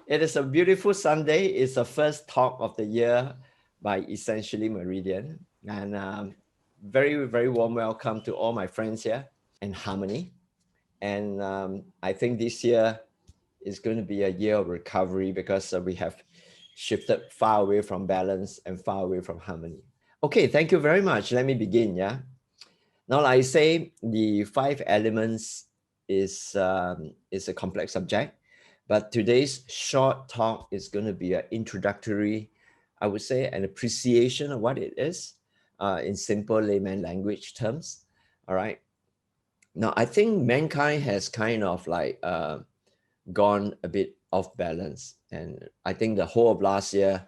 It is a beautiful Sunday. It's the first talk of the year by Essentially Meridian. And very, very warm welcome to all my friends here in Harmony. And I think this year is going to be a year of recovery because we have shifted far away from balance and far away from harmony. Okay, thank you very much. Let me begin. Yeah. Now, like I say, the five elements is a complex subject, but today's short talk is going to be an introductory, I would say, an appreciation of what it is in simple layman language terms. All right. Now, I think mankind has kind of like gone a bit off balance, and I think the whole of last year,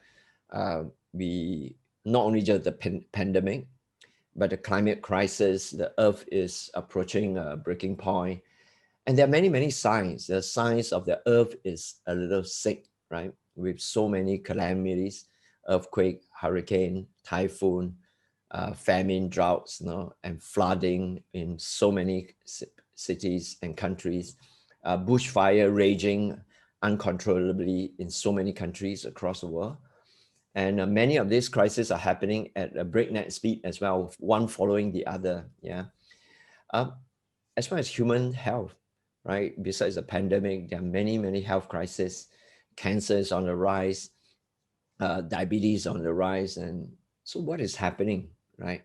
we not only just the pandemic, but the climate crisis, the earth is approaching a breaking point. And there are many, many signs. The signs of the earth is a little sick, right? With so many calamities, earthquake, hurricane, typhoon, famine, droughts, and flooding in so many cities and countries, bushfire raging uncontrollably in so many countries across the world. And many of these crises are happening at a breakneck speed as well, one following the other. Yeah. Uh, as far as human health, right? Besides the pandemic, there are many, many health crises. Cancer is on the rise, diabetes on the rise. And so what is happening, right?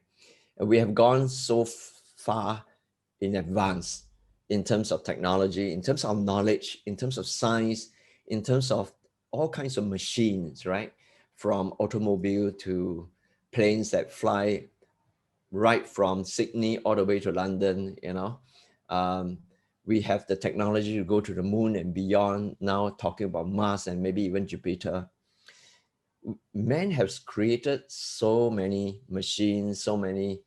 We have gone so far in advance in terms of technology, in terms of knowledge, in terms of science, in terms of all kinds of machines, right? From automobile to planes that fly right from Sydney all the way to London. Um, we have the technology to go to the moon and beyond, now talking about Mars and maybe even Jupiter. Man has created so many machines, so many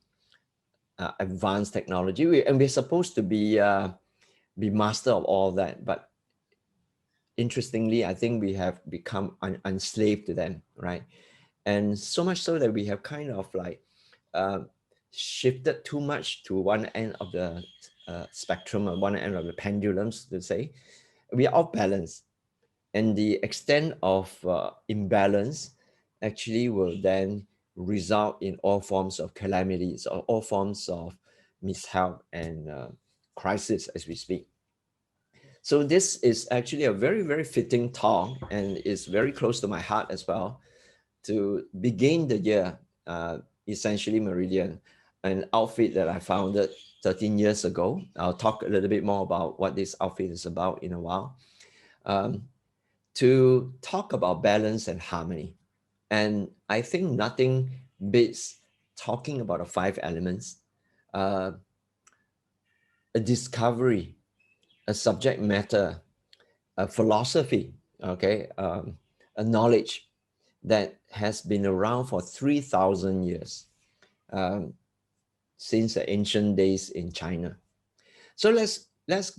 advanced technology, and we're supposed to be master of all that. But interestingly, I think we have become enslaved to them, right? And so much so that we have kind of like uh, shifted too much to one end of the spectrum, or one end of the pendulums, to say. We are off balance. And the extent of imbalance actually will then result in all forms of calamities or all forms of mishap and crisis as we speak. So this is actually a very, very fitting talk, and is very close to my heart as well, to begin the year, essentially Meridian, an outfit that I founded 13 years ago. I'll talk a little bit more about what this outfit is about in a while. Um, to talk about balance and harmony. And I think nothing beats talking about the five elements, uh, a discovery, a subject matter, a philosophy, okay, a knowledge that has been around for 3,000 years, um, since the ancient days in China. So let's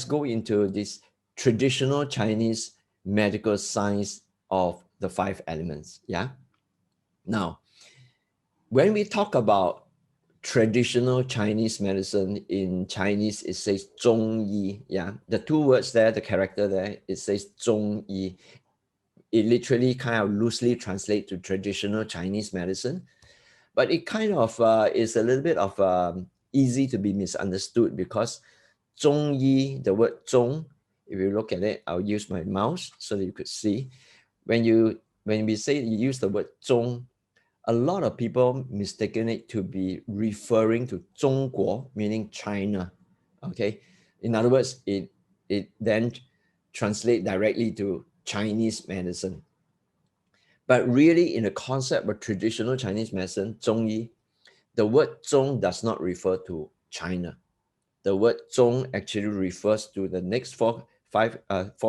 go into this traditional Chinese medical science of the five elements. Yeah. Now, when we talk about traditional Chinese medicine, in Chinese, it says 中医. Yeah, the two words there, the character there, it says 中医. It literally kind of loosely translates to traditional Chinese medicine, but it kind of is a little bit of easy to be misunderstood, because 中医, the word 中, if you look at it, I'll use my mouse so that you could see. When we say you use the word 中, a lot of people mistaken it to be referring to 中国, meaning China. Okay, in other words, it then translate directly to Chinese medicine. But really, in the concept of traditional Chinese medicine, 中医, the word 中 does not refer to China. The word 中 actually refers to the next four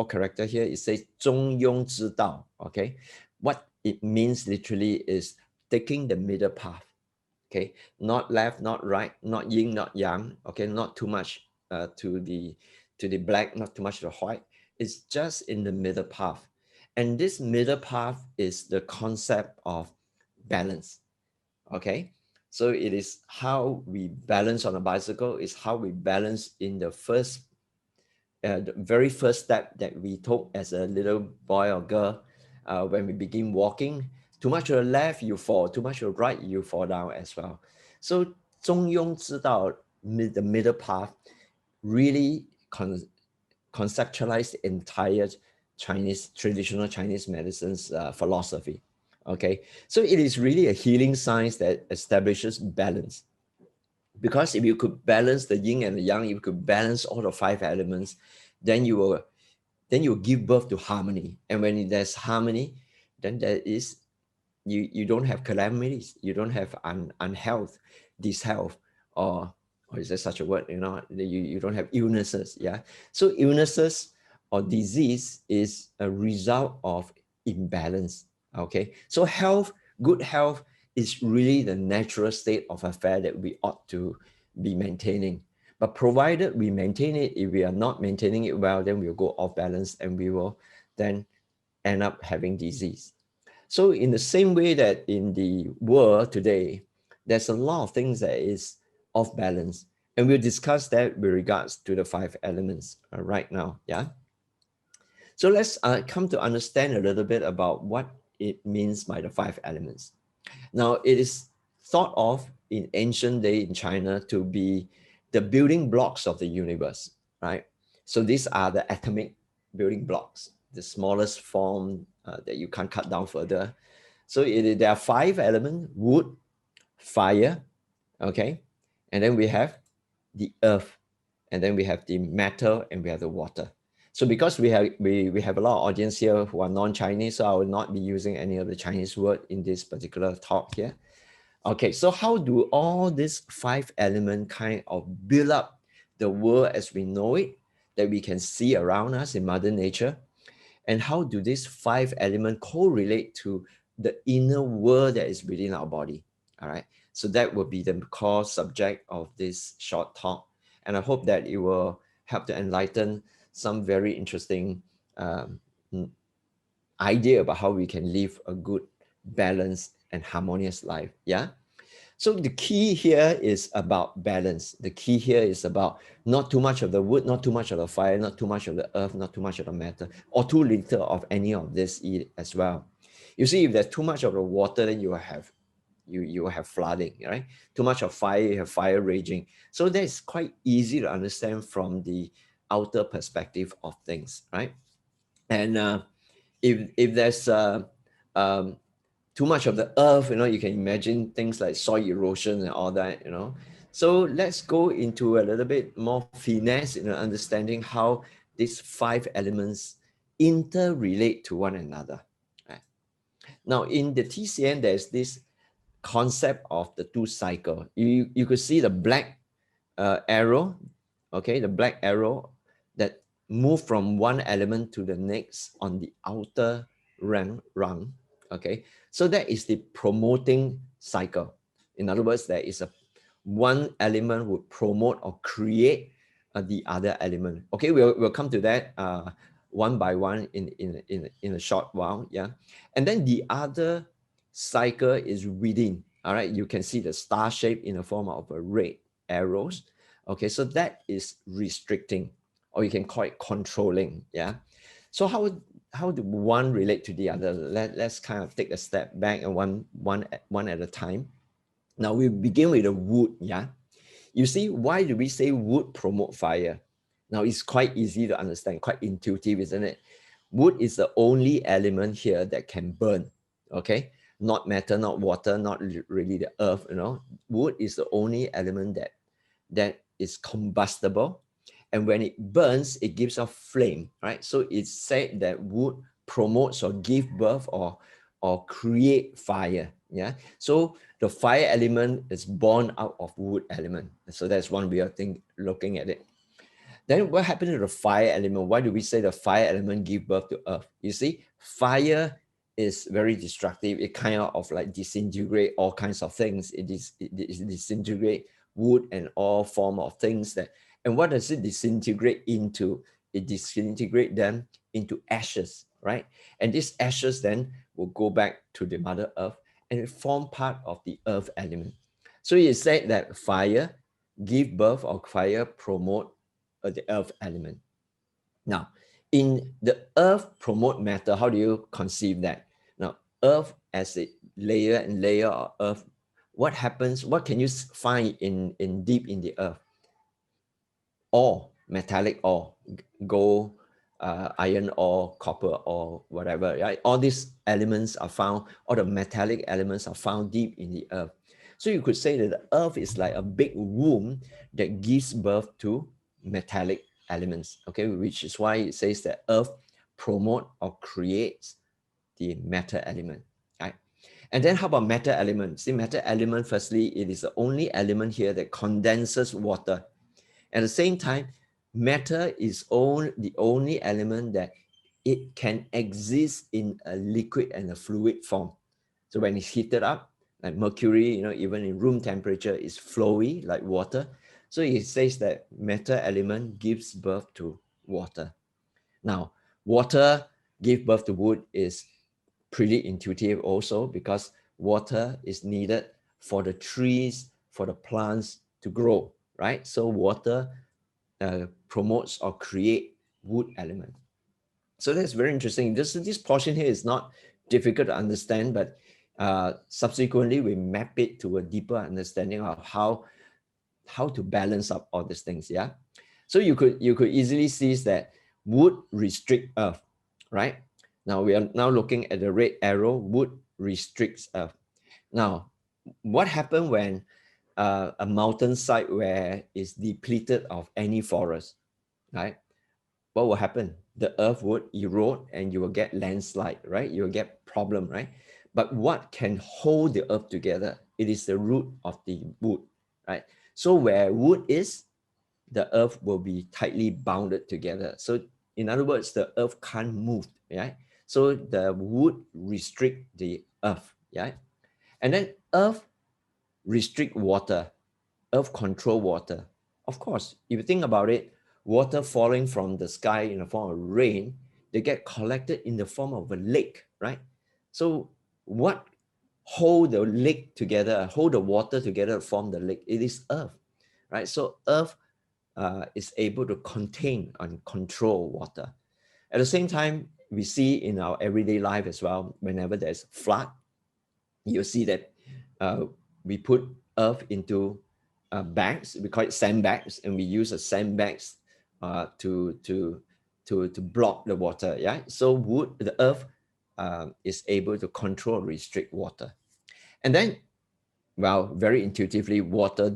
character here. It says 中庸之道. Okay, what it means literally is taking the middle path. Okay, not left, not right, not yin, not yang. Okay, not too much to the black, not too much to the white. It's just in the middle path. And this middle path is the concept of balance. Okay, so it is how we balance on a bicycle, is how we balance in the first the very first step that we took as a little boy or girl when we begin walking. Too much to the left, you fall. Too much to the right, you fall down as well. So 中庸之道, the middle path, really conceptualize the entire traditional Chinese medicine's philosophy. Okay, so it is really a healing science that establishes balance. Because if you could balance the yin and the yang, if you could balance all the 5 elements, then you will give birth to harmony. And when there's harmony, then there is you don't have calamities, you don't have unhealth, dishealth, or is there such a word? You don't have illnesses. Yeah. So illnesses or disease is a result of imbalance. Okay. So health, good health is really the natural state of affair that we ought to be maintaining. But provided we maintain it, if we are not maintaining it well, then we'll go off balance and we will then end up having disease. So in the same way that in the world today, there's a lot of things that is off balance. And we'll discuss that with regards to the 5 elements right now. Yeah. So let's come to understand a little bit about what it means by the 5 elements. Now, it is thought of in ancient day in China to be the building blocks of the universe, right? So these are the atomic building blocks, the smallest form that you can't cut down further. So there are 5 elements: wood, fire, okay? And then we have the earth, and then we have the metal, and we have the water. So because we have a lot of audience here who are non-Chinese, so I will not be using any of the Chinese word in this particular talk here. Okay, so how do all these 5 elements kind of build up the world as we know it, that we can see around us in Mother Nature? And how do these 5 elements correlate to the inner world that is within our body? All right, so that will be the core subject of this short talk. And I hope that it will help to enlighten some very interesting idea about how we can live a good, balanced, and harmonious life. Yeah. So the key here is about balance. The key here is about not too much of the wood, not too much of the fire, not too much of the earth, not too much of the matter, or too little of any of this as well. You see, if there's too much of the water, then you will have flooding, right? Too much of fire, you have fire raging. So that's quite easy to understand from the outer perspective of things, right? And if there's too much of the earth, you can imagine things like soil erosion and all that, So let's go into a little bit more finesse in understanding how these 5 elements interrelate to one another. Right? Now, in the TCM, there's this concept of the 2 cycle. You could see the black arrow, okay, the black arrow that move from one element to the next on the outer rung. Okay, so that is the promoting cycle. In other words, there is one element would promote or create the other element. Okay, we'll come to that one by one in a short while. Yeah, and then the other cycle is within. All right, you can see the star shape in the form of a red arrows. Okay, so that is restricting, or you can call it controlling. Yeah. So how do one relate to the other? Let's kind of take a step back and one at a time. Now we begin with the wood. Yeah. You see, why do we say wood promote fire? Now it's quite easy to understand, quite intuitive, isn't it? Wood is the only element here that can burn. Okay, not matter, not water, not really the earth. Wood is the only element that is combustible, and when it burns, it gives off flame, right? So it's said that wood promotes or give birth or create fire. Yeah. So the fire element is born out of wood element. So that's one way of looking at it. Then what happened to the fire element? Why do we say the fire element give birth to earth? You see, fire is very destructive. It kind of like disintegrate all kinds of things. It disintegrate wood and all form of things that. And what does it disintegrate into? It disintegrate them into ashes, right? And these ashes then will go back to the Mother Earth and it form part of the earth element. So it said that fire give birth or fire promote the earth element. Now, in the earth promote matter, how do you conceive that? Now, earth as a layer and layer of earth, what happens, what can you find in deep in the earth? Ore, metallic ore, gold, iron ore, copper ore, whatever, right? All these elements are found, all the metallic elements are found deep in the earth. So you could say that the earth is like a big womb that gives birth to metallic elements, okay? Which is why it says that earth promote or creates the matter element, right? And then how about matter element? See, matter element, firstly, it is the only element here that condenses water. At the same time, matter is the only element that it can exist in a liquid and a fluid form. So when it's heated up, like mercury, even in room temperature, is flowy like water. So it says that matter element gives birth to water. Now, water give birth to wood is pretty intuitive also, because water is needed for the trees, for the plants to grow, right? So water promotes or create wood element. So that's very interesting. This portion here is not difficult to understand, but subsequently we map it to a deeper understanding of how to balance up all these things. Yeah. So you could easily see that wood restrict earth, right? Now we are now looking at the red arrow. Wood restricts earth. Now, what happened when a mountainside where is depleted of any forest, right? What will happen? The earth would erode and you will get landslide, right? You will get problem, right? But what can hold the earth together? It is the root of the wood, right? So where wood is, the earth will be tightly bounded together. So in other words, the earth can't move, right? So the wood restrict the earth, yeah? And then earth restrict water, earth control water. Of course, if you think about it, water falling from the sky in the form of rain, they get collected in the form of a lake, right? So what hold the lake together, hold the water together to form the lake? It is earth, right? So earth is able to contain and control water. At the same time, we see in our everyday life as well, whenever there's flood, you'll see that we put earth into bags. We call it sandbags, and we use the sandbags to block the water. Yeah, so the earth is able to control, restrict water, and then, well, very intuitively, water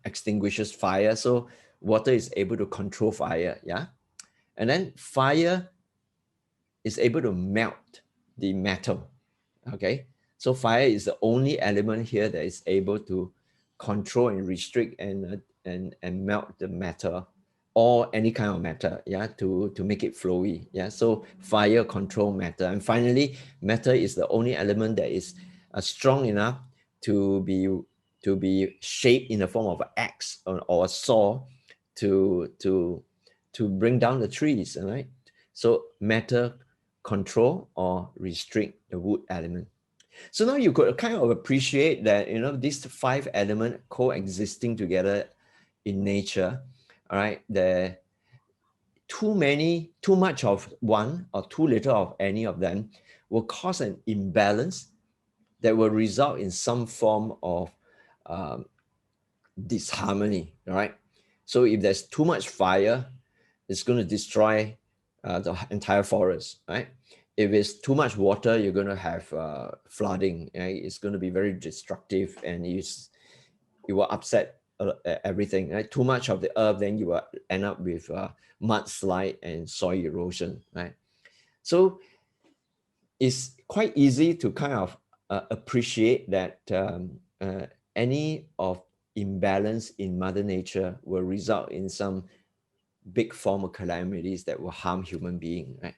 extinguishes fire. So water is able to control fire. Yeah, and then fire is able to melt the metal. Okay, so fire is the only element here that is able to control and restrict and melt the matter or any kind of matter, yeah, to make it flowy. Yeah, so fire control matter. And finally, matter is the only element that is strong enough to be shaped in the form of an axe or a saw to bring down the trees. All right, so matter control or restrict the wood element. So now you could kind of appreciate that, these five elements coexisting together in nature, all right, too much of one or too little of any of them will cause an imbalance that will result in some form of um, disharmony, all right? So if there's too much fire, it's going to destroy the entire forest, right? If it's too much water, you're going to have flooding, right? It's going to be very destructive, and it will upset everything, right? Too much of the earth, then you will end up with mudslide and soil erosion, right? So it's quite easy to kind of appreciate that any of imbalance in Mother Nature will result in some big form of calamities that will harm human being, right?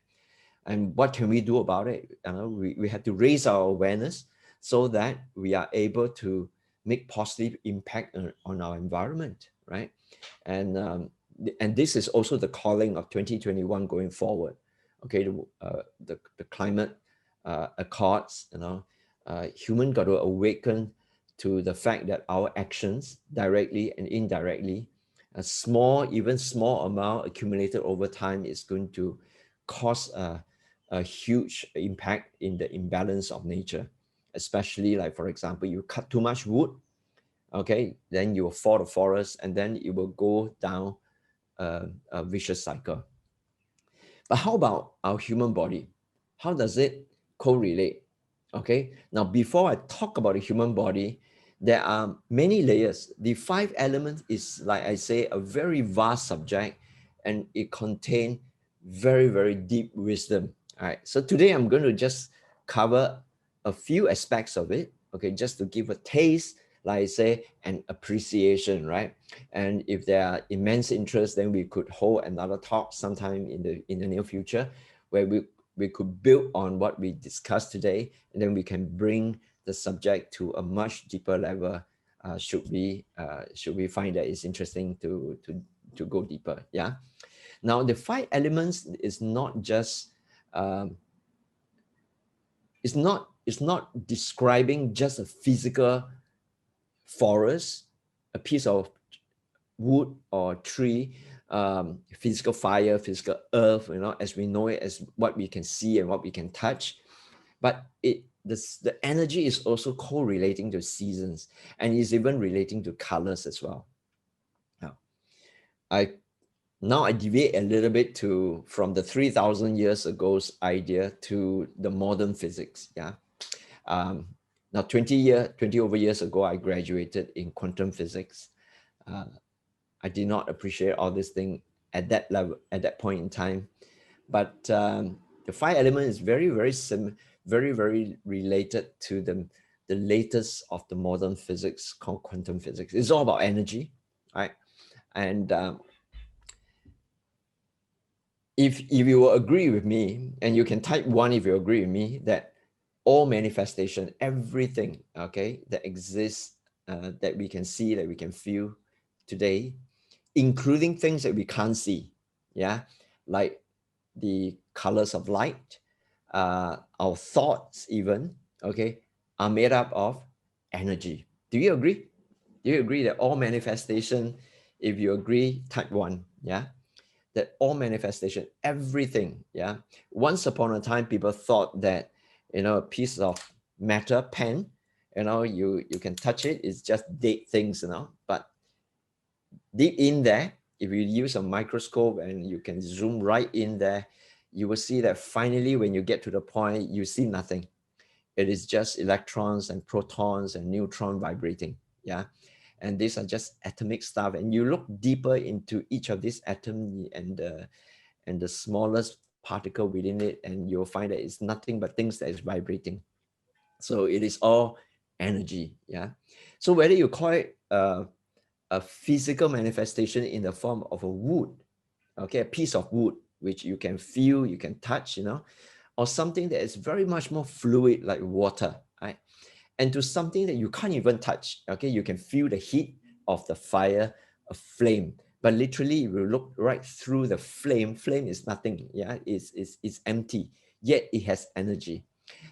And what can we do about it? We have to raise our awareness so that we are able to make positive impact on our environment, right? And this is also the calling of 2021 going forward. Okay, the climate accords, human got to awaken to the fact that our actions, directly and indirectly, A small, even small amount accumulated over time is going to cause a huge impact in the imbalance of nature, especially like, for example, you cut too much wood, okay, then you will fall the forest, and then it will go down a vicious cycle. But how about our human body? How does it correlate? Okay, now before I talk about the human body, there are many layers. The five elements is, like I say, a very vast subject, and it contains very, very deep wisdom. All right, so today I'm going to just cover a few aspects of it, okay, just to give a taste, like I say, and appreciation, right? And if there are immense interest, then we could hold another talk sometime in the near future, where we could build on what we discussed today, and then we can bring the subject to a much deeper level. Should we find that it's interesting to go deeper? Yeah. Now the five elements is not just it's not describing just a physical forest, a piece of wood or tree, physical fire, physical earth, as we know it, as what we can see and what we can touch. But the energy is also correlating to seasons, and is even relating to colors as well. Now I deviate a little bit from the 3,000 years ago's idea to the modern physics. Yeah. Now 20 over years ago, I graduated in quantum physics. I did not appreciate all this thing at that level, at that point in time. But the five element is very, very, very related to the latest of the modern physics called quantum physics. It's all about energy, right? And if you will agree with me, and you can type 1 if you agree with me, that all manifestation, everything, okay, that exists, that we can see, that we can feel today, including things that we can't see, yeah, like the colors of light, our thoughts even, okay, are made up of energy. Do you agree? Do you agree that all manifestation, if you agree, type 1, yeah, that all manifestation, everything, yeah. Once upon a time, people thought that, a piece of matter, pen, you can touch it, it's just dead things, but deep in there, if you use a microscope and you can zoom right in there, you will see that finally, when you get to the point, you see nothing. It is just electrons and protons and neutrons vibrating. Yeah. And these are just atomic stuff. And you look deeper into each of these atoms and the smallest particle within it, and you'll find that it's nothing but things that is vibrating. So it is all energy. Yeah. So whether you call it a physical manifestation in the form of a wood, okay, a piece of wood, which you can feel, you can touch, or something that is very much more fluid like water, right? And to something that you can't even touch, okay, you can feel the heat of the fire, a flame, but literally you will look right through the flame. Flame is nothing, yeah, it's empty, yet it has energy.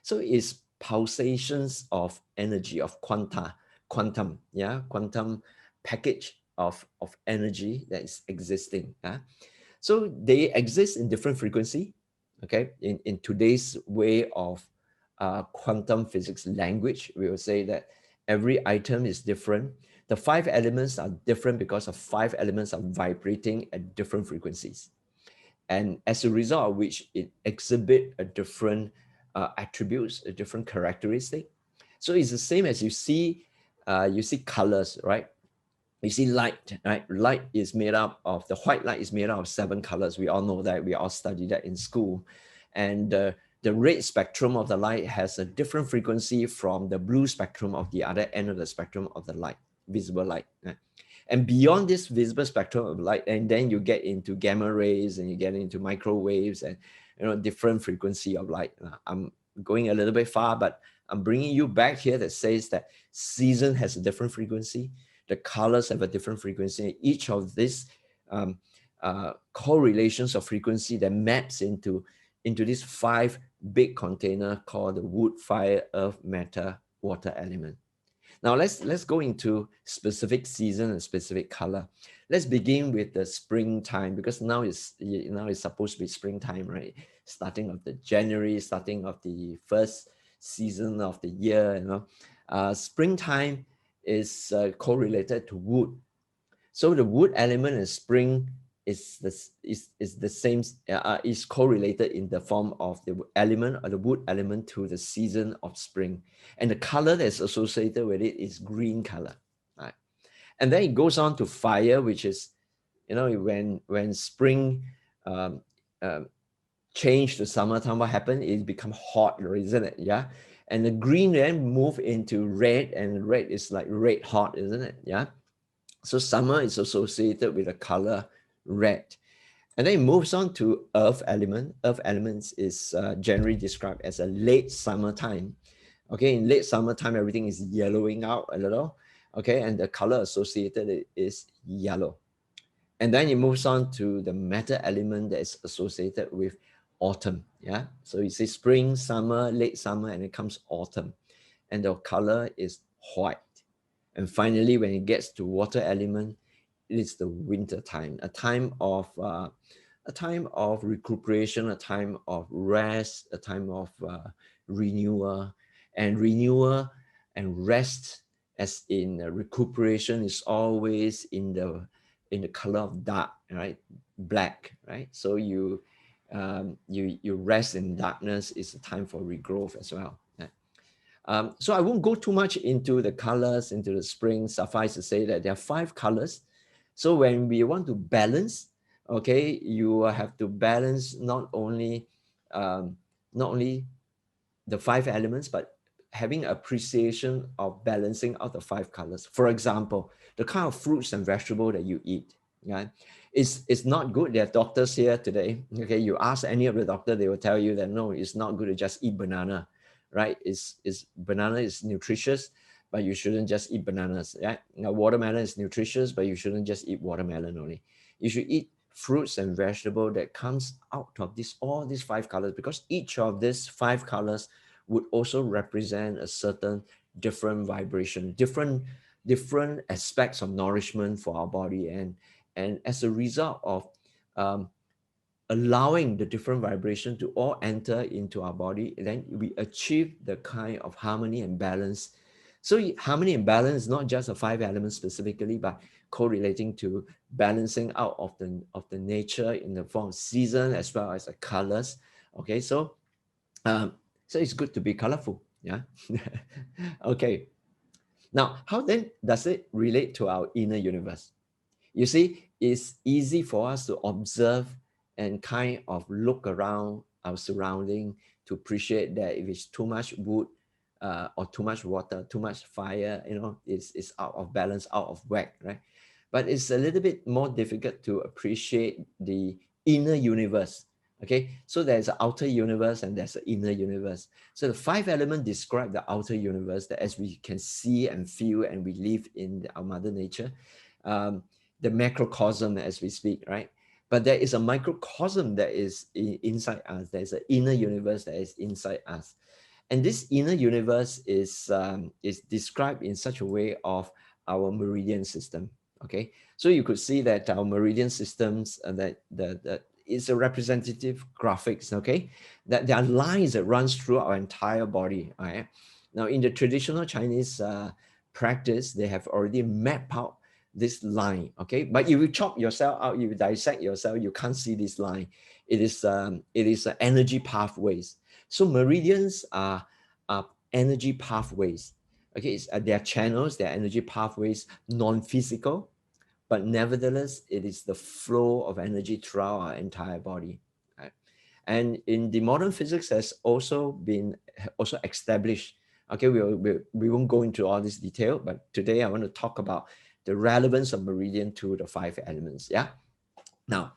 So it's pulsations of energy, of quantum, yeah, quantum package of energy that is existing. Yeah? So they exist in different frequency. Okay, in today's way of quantum physics language, we will say that every item is different. The five elements are different because of five elements are vibrating at different frequencies, and as a result of which it exhibit a different attributes, a different characteristic. So it's the same as you see colors, right? You see light, right? Light is made up of, the white light is made up of 7 colors. We all know that, we all studied that in school. And the red spectrum of the light has a different frequency from the blue spectrum of the other end of the spectrum of the light, visible light. Right? And beyond this visible spectrum of light, and then you get into gamma rays, and you get into microwaves, and different frequency of light. I'm going a little bit far, but I'm bringing you back here that says that season has a different frequency. The colors have a different frequency. Each of these correlations of frequency that maps into this 5 big container called the wood, fire, earth, matter, water element. Now let's go into specific season and specific color. Let's begin with the springtime, because now it's supposed to be springtime, right? Starting of the January, starting of the first season of the year, springtime is correlated to wood. So the wood element in spring is the same, is correlated in the form of the element or the wood element to the season of spring, and the color that's associated with it is green color, right? And then it goes on to fire, which is, when spring um, um, change to summertime, what happened? It become hot, isn't it? Yeah. And the green then move into red, and red is like red hot, isn't it? Yeah. So summer is associated with the color red. And then it moves on to earth element. Earth elements is generally described as a late summertime. Okay, in late summertime, everything is yellowing out a little. Okay, and the color associated is yellow. And then it moves on to the matter element that is associated with autumn. Yeah, so you see spring, summer, late summer, and it comes autumn. And the color is white. And finally, when it gets to water element, it is the winter time, a time of recuperation, a time of rest, a time of renewal. And renewal and rest, as in recuperation, is always in the color of dark, right? Black, right? So you rest in darkness. Is a time for regrowth as well. Yeah. So I won't go too much into the colors, into the spring. Suffice to say that there are 5 colors. So when we want to balance, okay, you have to balance not only the 5 elements, but having appreciation of balancing out the 5 colors. For example, the kind of fruits and vegetables that you eat, yeah, it's not good. There are doctors here today. Okay, you ask any of the doctor, they will tell you that no, it's not good to just eat banana, right? Banana is nutritious, but you shouldn't just eat bananas. Right? Now, watermelon is nutritious, but you shouldn't just eat watermelon only. You should eat fruits and vegetable that comes out of all these 5 colors, because each of these 5 colors would also represent a certain different vibration, different aspects of nourishment for our body. And as a result of allowing the different vibration to all enter into our body, then we achieve the kind of harmony and balance. So harmony and balance is not just a 5 elements specifically, but correlating to balancing out of the nature in the form of season as well as the colors. Okay, so it's good to be colorful. Yeah. Okay. Now, how then does it relate to our inner universe? You see, it's easy for us to observe and kind of look around our surrounding to appreciate that if it's too much wood or too much water, too much fire, it's out of balance, out of whack, right? But it's a little bit more difficult to appreciate the inner universe. Okay, so there's an outer universe and there's an inner universe. So the 5 elements describe the outer universe, that as we can see and feel and we live in our mother nature, the macrocosm as we speak, right? But there is a microcosm that is inside us. There's an inner universe that is inside us. And this inner universe is described in such a way of our meridian system. Okay, so you could see that our meridian systems, that is a representative graphics. Okay, that there are lines that runs through our entire body. Right? Now, in the traditional Chinese practice, they have already mapped out this line. Okay, but if you chop yourself out, you dissect yourself, you can't see this line. It is energy pathways. So meridians are energy pathways. Okay, they are channels, they are energy pathways, non-physical, but nevertheless, it is the flow of energy throughout our entire body. Right? And in the modern physics has also been established. Okay, we won't go into all this detail, but today I want to talk about the relevance of meridian to the 5 elements. Yeah. Now,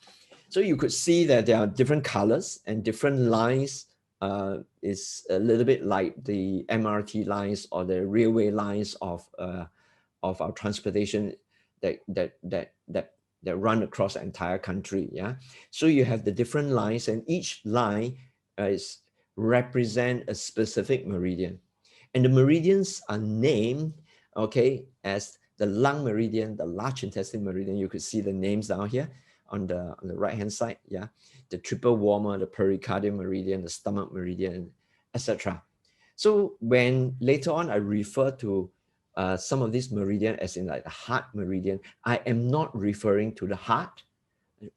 so you could see that there are different colors and different lines. Is a little bit like the MRT lines or the railway lines of our transportation that run across the entire country. Yeah, so you have the different lines, and each line represent a specific meridian, and the meridians are named okay, as the lung meridian, the large intestine meridian. You could see the names down here on the right hand side. Yeah, the triple warmer, the pericardium meridian, the stomach meridian, etc. So when later on I refer to some of these meridian as in like the heart meridian, I am not referring to the heart,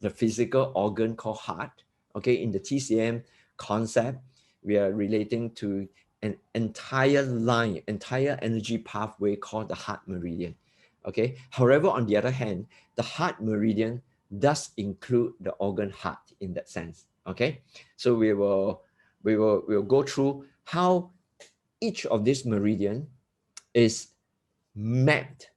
the physical organ called heart. Okay, in the TCM concept, we are relating to an entire line, entire energy pathway called the heart meridian. Okay, however, on the other hand, the heart meridian does include the organ heart in that sense. Okay, so we'll go through how each of these meridian is mapped,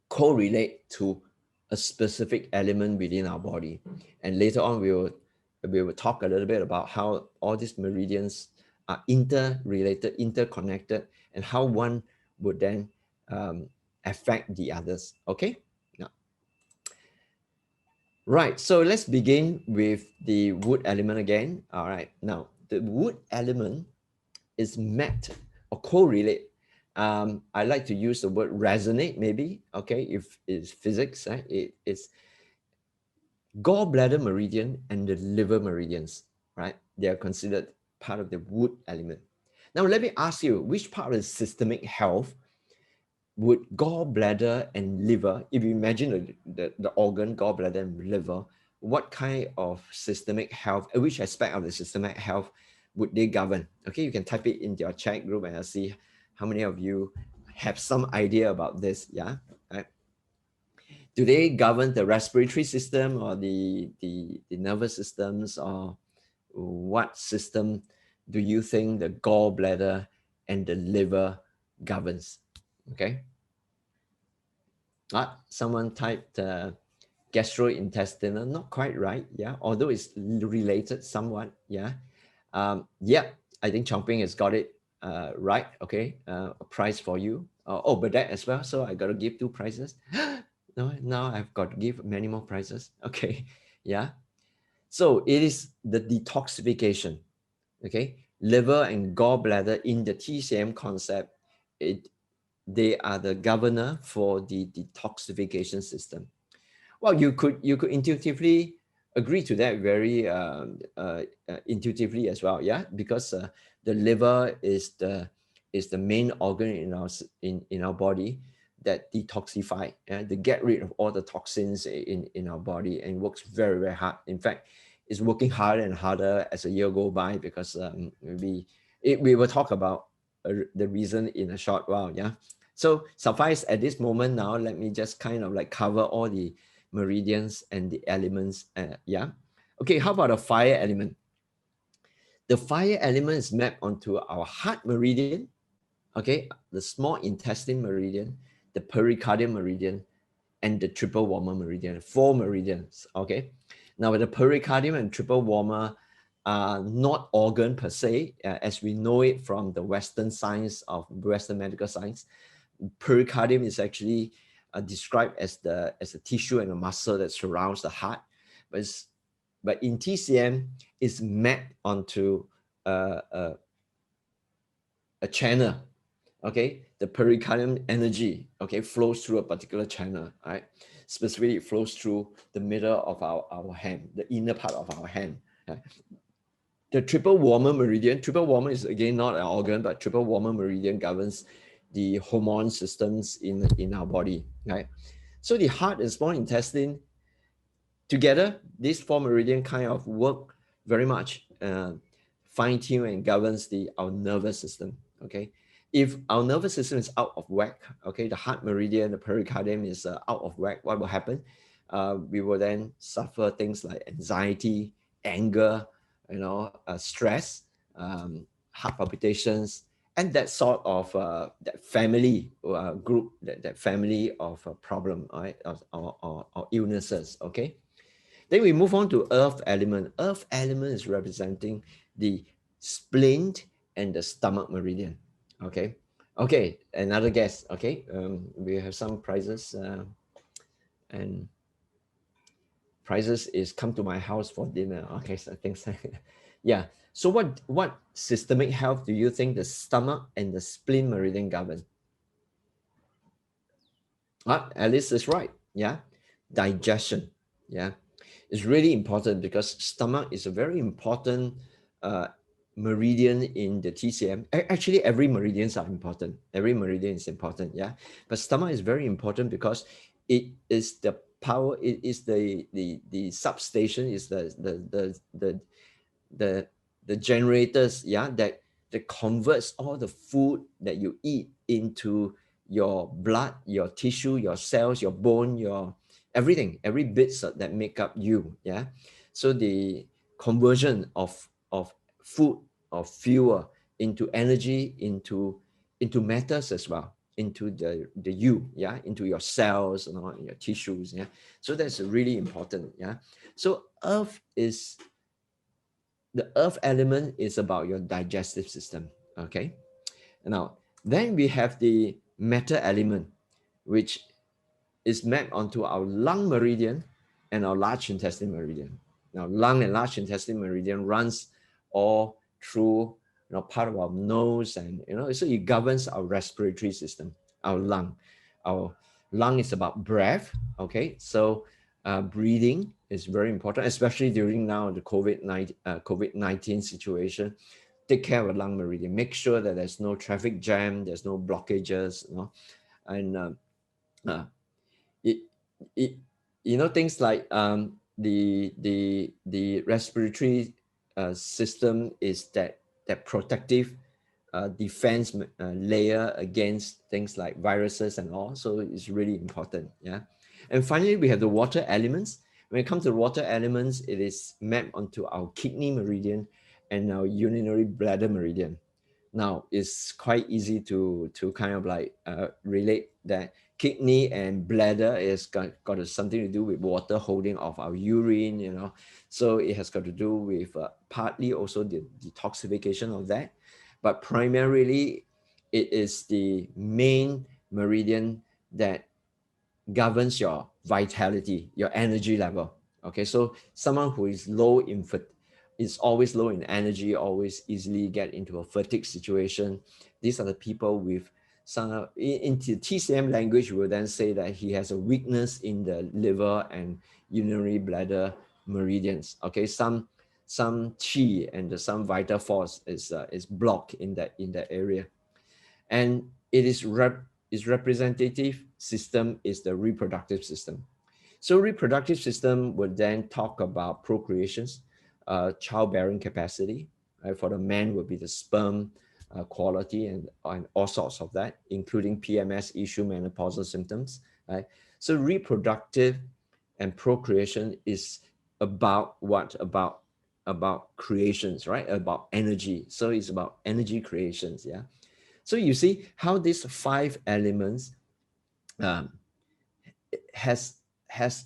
correlate to a specific element within our body. And later on, we will talk a little bit about how all these meridians are interrelated, interconnected, and how one would then affect the others. Okay? Now, right, so let's begin with the wood element again. All right, now the wood element is mapped or correlate. I like to use the word resonate, maybe, okay, if it's physics, right? It's gallbladder meridian and the liver meridians, right? They are considered part of the wood element. Now, let me ask you, which part of the systemic health would gallbladder and liver, if you imagine the organ, gallbladder and liver, what kind of systemic health, which aspect of the systemic health would they govern? Okay, you can type it into your chat group and I'll see how many of you have some idea about this, yeah? Right? Do they govern the respiratory system or the nervous systems, or what system do you think the gallbladder and the liver governs? Okay. Someone typed gastrointestinal, not quite right, yeah, although it's related somewhat, yeah. Yeah, I think Chongping has got it right, okay, a prize for you. Oh, but that as well, so I got to give 2 prizes. No, now I've got to give many more prizes, okay, yeah. So it is the detoxification, okay, liver and gallbladder in the TCM concept, they are the governor for the detoxification system. Well, you could intuitively agree to that very intuitively as well, yeah, because the liver is the main organ in our body that detoxify, to get rid of all the toxins in our body, and works very, very hard. In fact, it's working harder and harder as a year go by, because we will talk about the reason in a short while, yeah. So suffice at this moment now, let me just kind of like cover all the meridians and the elements. Yeah. Okay, how about a fire element? The fire element is mapped onto our heart meridian, okay, the small intestine meridian, the pericardium meridian, and the triple warmer meridian, 4 meridians, okay? Now, the pericardium and triple warmer are not organ per se, as we know it from the Western science of Western medical science. Pericardium is actually described as the tissue and the muscle that surrounds the heart, but in TCM it's mapped onto a channel. Okay, the pericardium energy, okay, flows through a particular channel, right? Specifically, it flows through the middle of our hand, the inner part of our hand. Right? The triple warmer meridian, triple warmer is again not an organ, but triple warmer meridian governs the hormone systems in our body, right? So the heart and small intestine together, these 4 meridian kind of work very much fine-tune and governs our nervous system, okay? If our nervous system is out of whack, okay, the heart meridian, the pericardium is out of whack, what will happen? We will then suffer things like anxiety, anger, stress, heart palpitations, and that sort of that family group, that family of problem, right, or illnesses, okay? Then we move on to earth element. Earth element is representing the spleen and the stomach meridian, okay? Okay, another guess, okay? We have some prizes, and prizes is come to my house for dinner, okay? So things like yeah. So what systemic health do you think the stomach and the spleen meridian govern? Alice is right. Yeah. Digestion. Yeah. It's really important because stomach is a very important uh, meridian in the TCM. Actually, every meridians are important. Every meridian is important. Yeah. But stomach is very important because it is the power, it is the substation, is the the generators, yeah, that converts all the food that you eat into your blood, your tissue, your cells, your bone, your everything, every bits that make up you. Yeah. So the conversion of food, of fuel, into energy, into matters as well, into the you, yeah, into your cells, you know, your tissues. Yeah. So that's really important. Yeah. So the earth element is about your digestive system. Okay. Now, then we have the matter element, which is mapped onto our lung meridian and our large intestine meridian. Now, lung and large intestine meridian runs all through, you know, part of our nose, and you know, so it governs our respiratory system. Our lung is about breath. Okay, so breathing is very important, especially during now the COVID-19 situation. Take care of the lung meridian. Make sure that there's no traffic jam, there's no blockages, you know, and uh, it, it you know, things like the respiratory system is that protective defense layer against things like viruses and all. So it's really important. Yeah. And finally, we have the water elements. When it comes to water elements, it is mapped onto our kidney meridian and our urinary bladder meridian. Now, it's quite easy to kind of like relate that kidney and bladder is got something to do with water holding of our urine, you know. So it has got to do with partly also the detoxification of that, but primarily it is the main meridian that governs your vitality, your energy level. Okay, so someone who is low in is always low in energy, always easily get into a fatigue situation. These are the people with some in TCM language, we will then say that he has a weakness in the liver and urinary bladder meridians. Okay, some chi and some vital force is blocked in that area, and it is representative system is the reproductive system. So reproductive system would then talk about procreations, childbearing capacity. Right? For the man would be the sperm quality and all sorts of that, including PMS issue, menopausal symptoms. Right? So reproductive and procreation is about what? About creations, right? About energy. So it's about energy creations. Yeah. So you see how these five elements um, has has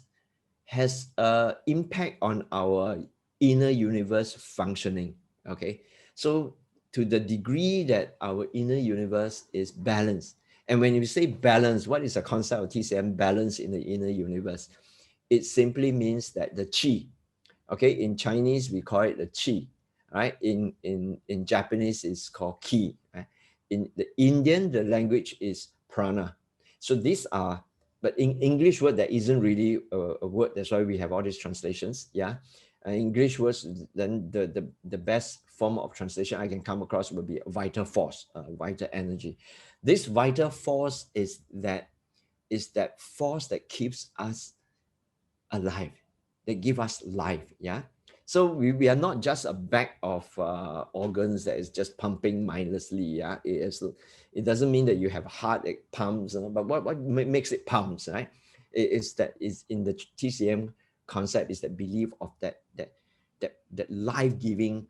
has impact on our inner universe functioning. Okay, so to the degree that our inner universe is balanced, and when you say balance, what is the concept of TCM balance in the inner universe? It simply means that the chi. Okay, in Chinese we call it the qi, right? In Japanese it's called ki. Right? In the Indian, the language is prana. So these are, but in English word there isn't really a word. That's why we have all these translations. Yeah, English words, then the best form of translation I can come across would be vital force, vital energy. This vital force is that force that keeps us alive, that give us life. Yeah. So we are not just a bag of organs that is just pumping mindlessly. Yeah. It doesn't mean that you have a heart that pumps, you know, but what makes it pumps, right? It is that is in the TCM concept is that belief of that life-giving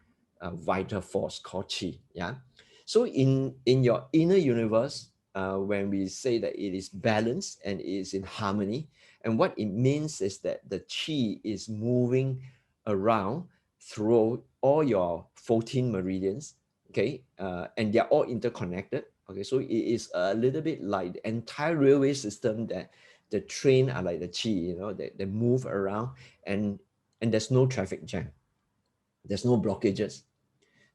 vital force called chi. Yeah. So in your inner universe, when we say that it is balanced and it is in harmony, and what it means is that the chi is moving around through all your 14 meridians, okay? And they're all interconnected, okay? So it is a little bit like the entire railway system that the train are like the chi, you know, they move around, and there's no traffic jam. There's no blockages.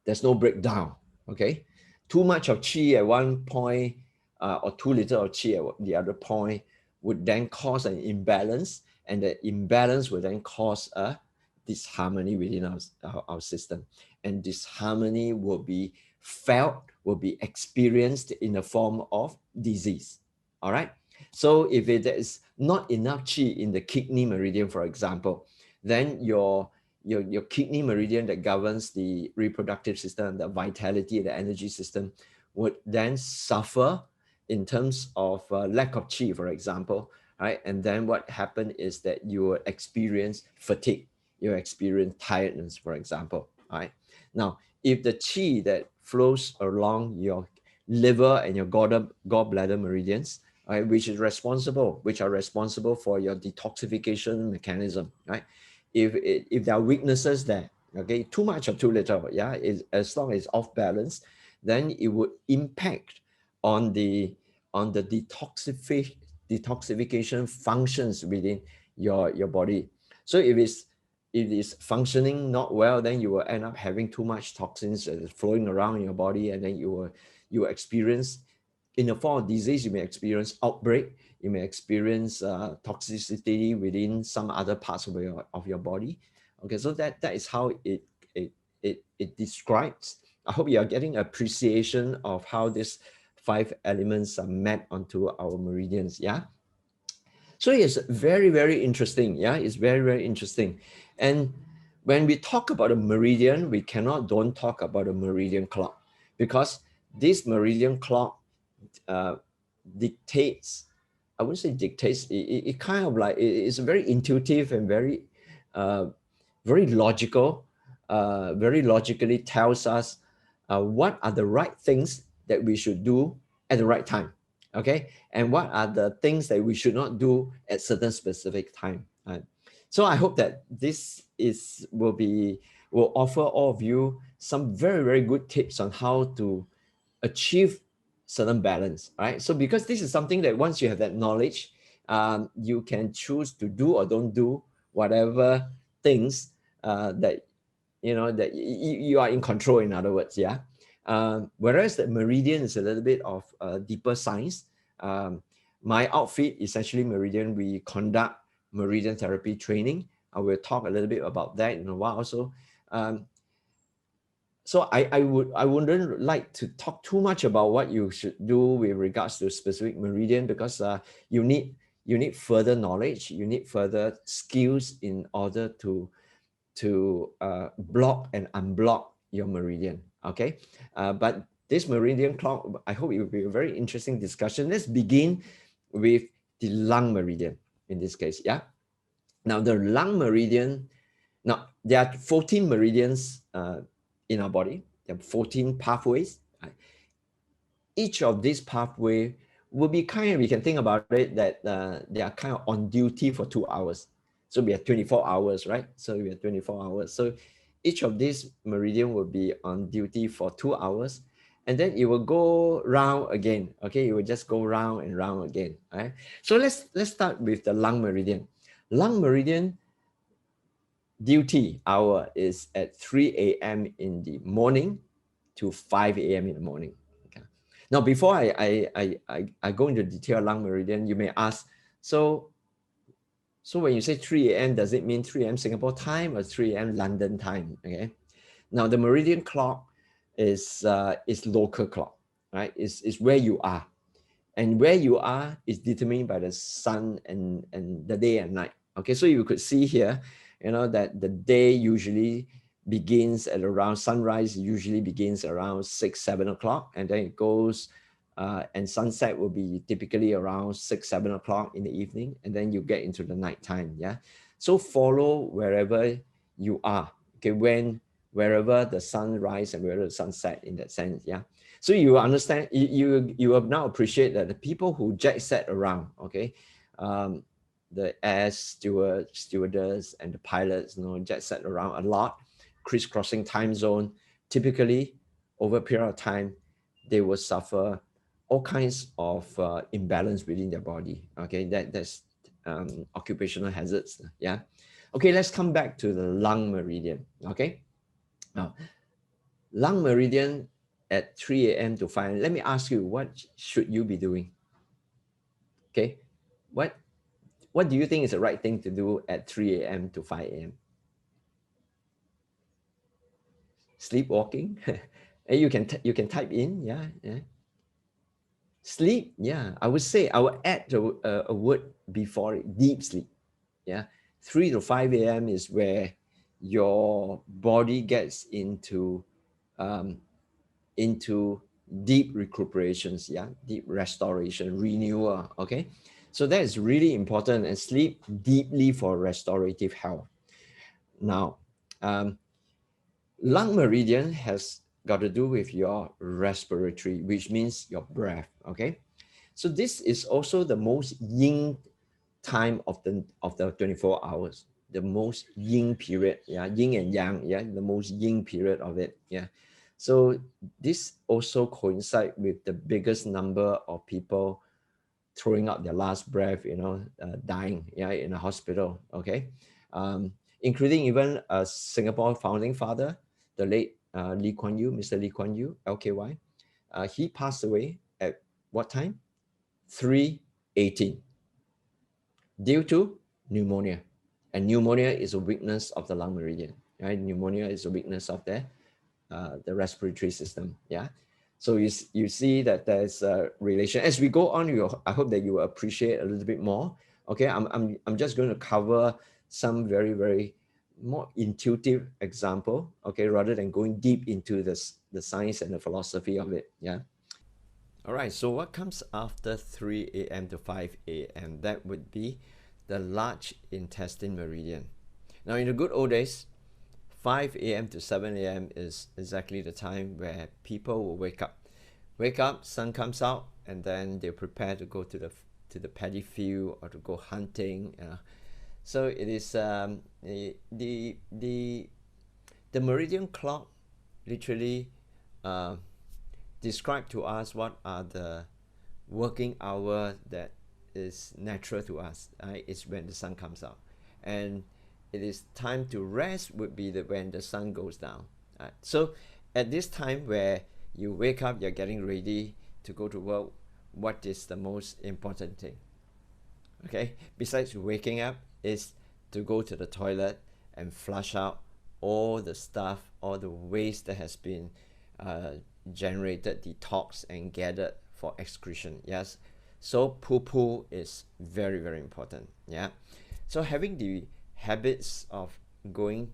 There's no breakdown, okay? Too much of chi at one point or too little of chi at the other point would then cause an imbalance, and the imbalance will then cause a disharmony within our system. And disharmony will be felt, will be experienced in the form of disease. All right. So if there is not enough qi in the kidney meridian, for example, then your kidney meridian that governs the reproductive system, the vitality, the energy system, would then suffer in terms of lack of qi, for example, right? And then what happened is that you will experience fatigue, you experience tiredness, for example, right? Now, if the qi that flows along your liver and your gallbladder meridians, right, which are responsible for your detoxification mechanism, right? If there are weaknesses there, okay, too much or too little, yeah, as long as it's off balance, then it would impact on the detoxification functions within your body. So if it is functioning not well, then you will end up having too much toxins flowing around in your body, and then you will experience, in the form of disease, you may experience outbreak, you may experience toxicity within some other parts of your body. Okay, so that is how it describes. I hope you are getting appreciation of how these 5 elements are mapped onto our meridians. Yeah. So it's very, very interesting. Yeah, it's very, very interesting. And when we talk about a meridian, we don't talk about a meridian clock, because this meridian clock uh, dictates, I wouldn't say dictates, it kind of like, it's very intuitive and uh, very logical, very logically tells us what are the right things that we should do at the right time, okay? And what are the things that we should not do at certain specific time. Right? So I hope that this will offer all of you some very, very good tips on how to achieve certain balance, right? So because this is something that once you have that knowledge, you can choose to do or don't do whatever things that that you are in control. In other words, yeah. Whereas the meridian is a little bit of deeper science. My outfit is actually Meridian. We conduct meridian therapy training. I will talk a little bit about that in a while. So I wouldn't like to talk too much about what you should do with regards to specific meridian, because you need further knowledge, you need further skills in order to block and unblock your meridian. Okay, but this meridian clock, I hope it will be a very interesting discussion. Let's begin with the lung meridian in this case. Yeah. Now the lung meridian. Now there are 14 meridians in our body. There are 14 pathways. Right? Each of these pathway will be we can think about it that they are kind of on duty for 2 hours. So we have 24 hours, right? So we have 24 hours. So each of these meridian will be on duty for 2 hours, and then it will go round again. Okay, it will just go round and round again. Right? So let's start with the lung meridian. Lung meridian duty hour is at 3 a.m. in the morning to 5 a.m. in the morning. Okay. Now, before I go into detail lung meridian, you may ask, so when you say 3 a.m., does it mean 3 a.m. Singapore time or 3 a.m. London time? Okay. Now, the meridian clock is local clock, right? It's where you are. And where you are is determined by the sun and the day and night. Okay, so you could see here, that the day usually begins at around sunrise, usually begins around 6-7 o'clock, and then it goes and sunset will be typically around 6-7 o'clock in the evening, and then you get into the nighttime. Yeah, so follow wherever you are. Okay, wherever the sun rise and wherever the sun set, in that sense. Yeah. So you understand, you will now appreciate that the people who jet set around, okay, the air stewardess and the pilots, jet set around a lot, crisscrossing time zone. Typically, over a period of time, they will suffer all kinds of imbalance within their body. Okay, that's occupational hazards. Yeah. Okay, let's come back to the lung meridian. Okay. Now, lung meridian at 3 a.m. to 5 a.m. Let me ask you, what should you be doing? Okay. What do you think is the right thing to do at 3 a.m. to 5 a.m.? Sleepwalking? And you can type in, yeah, yeah. Sleep, yeah. I would say I would add a word before it, deep sleep. Yeah, 3 to 5 a.m. is where your body gets um, into deep recuperations, yeah, deep restoration, renewal. Okay, so that is really important, and sleep deeply for restorative health. Now, um, lung meridian has got to do with your respiratory, which means your breath. Okay, so this is also the most yin time of the 24 hours, the most yin period, yeah, yin and yang, yeah, the most yin period of it, yeah. So this also coincide with the biggest number of people throwing out their last breath, dying, yeah, in a hospital. Okay, including even a Singapore founding father, the late Lee Kuan Yew, Mr. Lee Kuan Yew, LKY. He passed away at what time? 3:18 due to pneumonia. And pneumonia is a weakness of the lung meridian, right? Pneumonia is a weakness of the respiratory system, yeah? So you see that there's a relation. As we go on, I hope that you will appreciate a little bit more. Okay, I'm just going to cover some very, very more intuitive example, okay, rather than going deep into the science and the philosophy of it, yeah? All right, so what comes after 3 a.m. to 5 a.m.? That would be the large intestine meridian. Now, in the good old days, 5 a.m. to 7 a.m. is exactly the time where people will wake up. Wake up, sun comes out, and then they prepare to go to the paddy field or to go hunting. So it is the meridian clock literally describe to us what are the working hour that is natural to us. It's when the sun comes out, and it is time to rest would be when the sun goes down. So at this time where you wake up, you're getting ready to go to work, what is the most important thing? Okay, besides waking up, is to go to the toilet and flush out all the stuff, all the waste that has been generated, detox, and gathered for excretion. Yes, so poo is very, very important. Yeah, so having the habits of going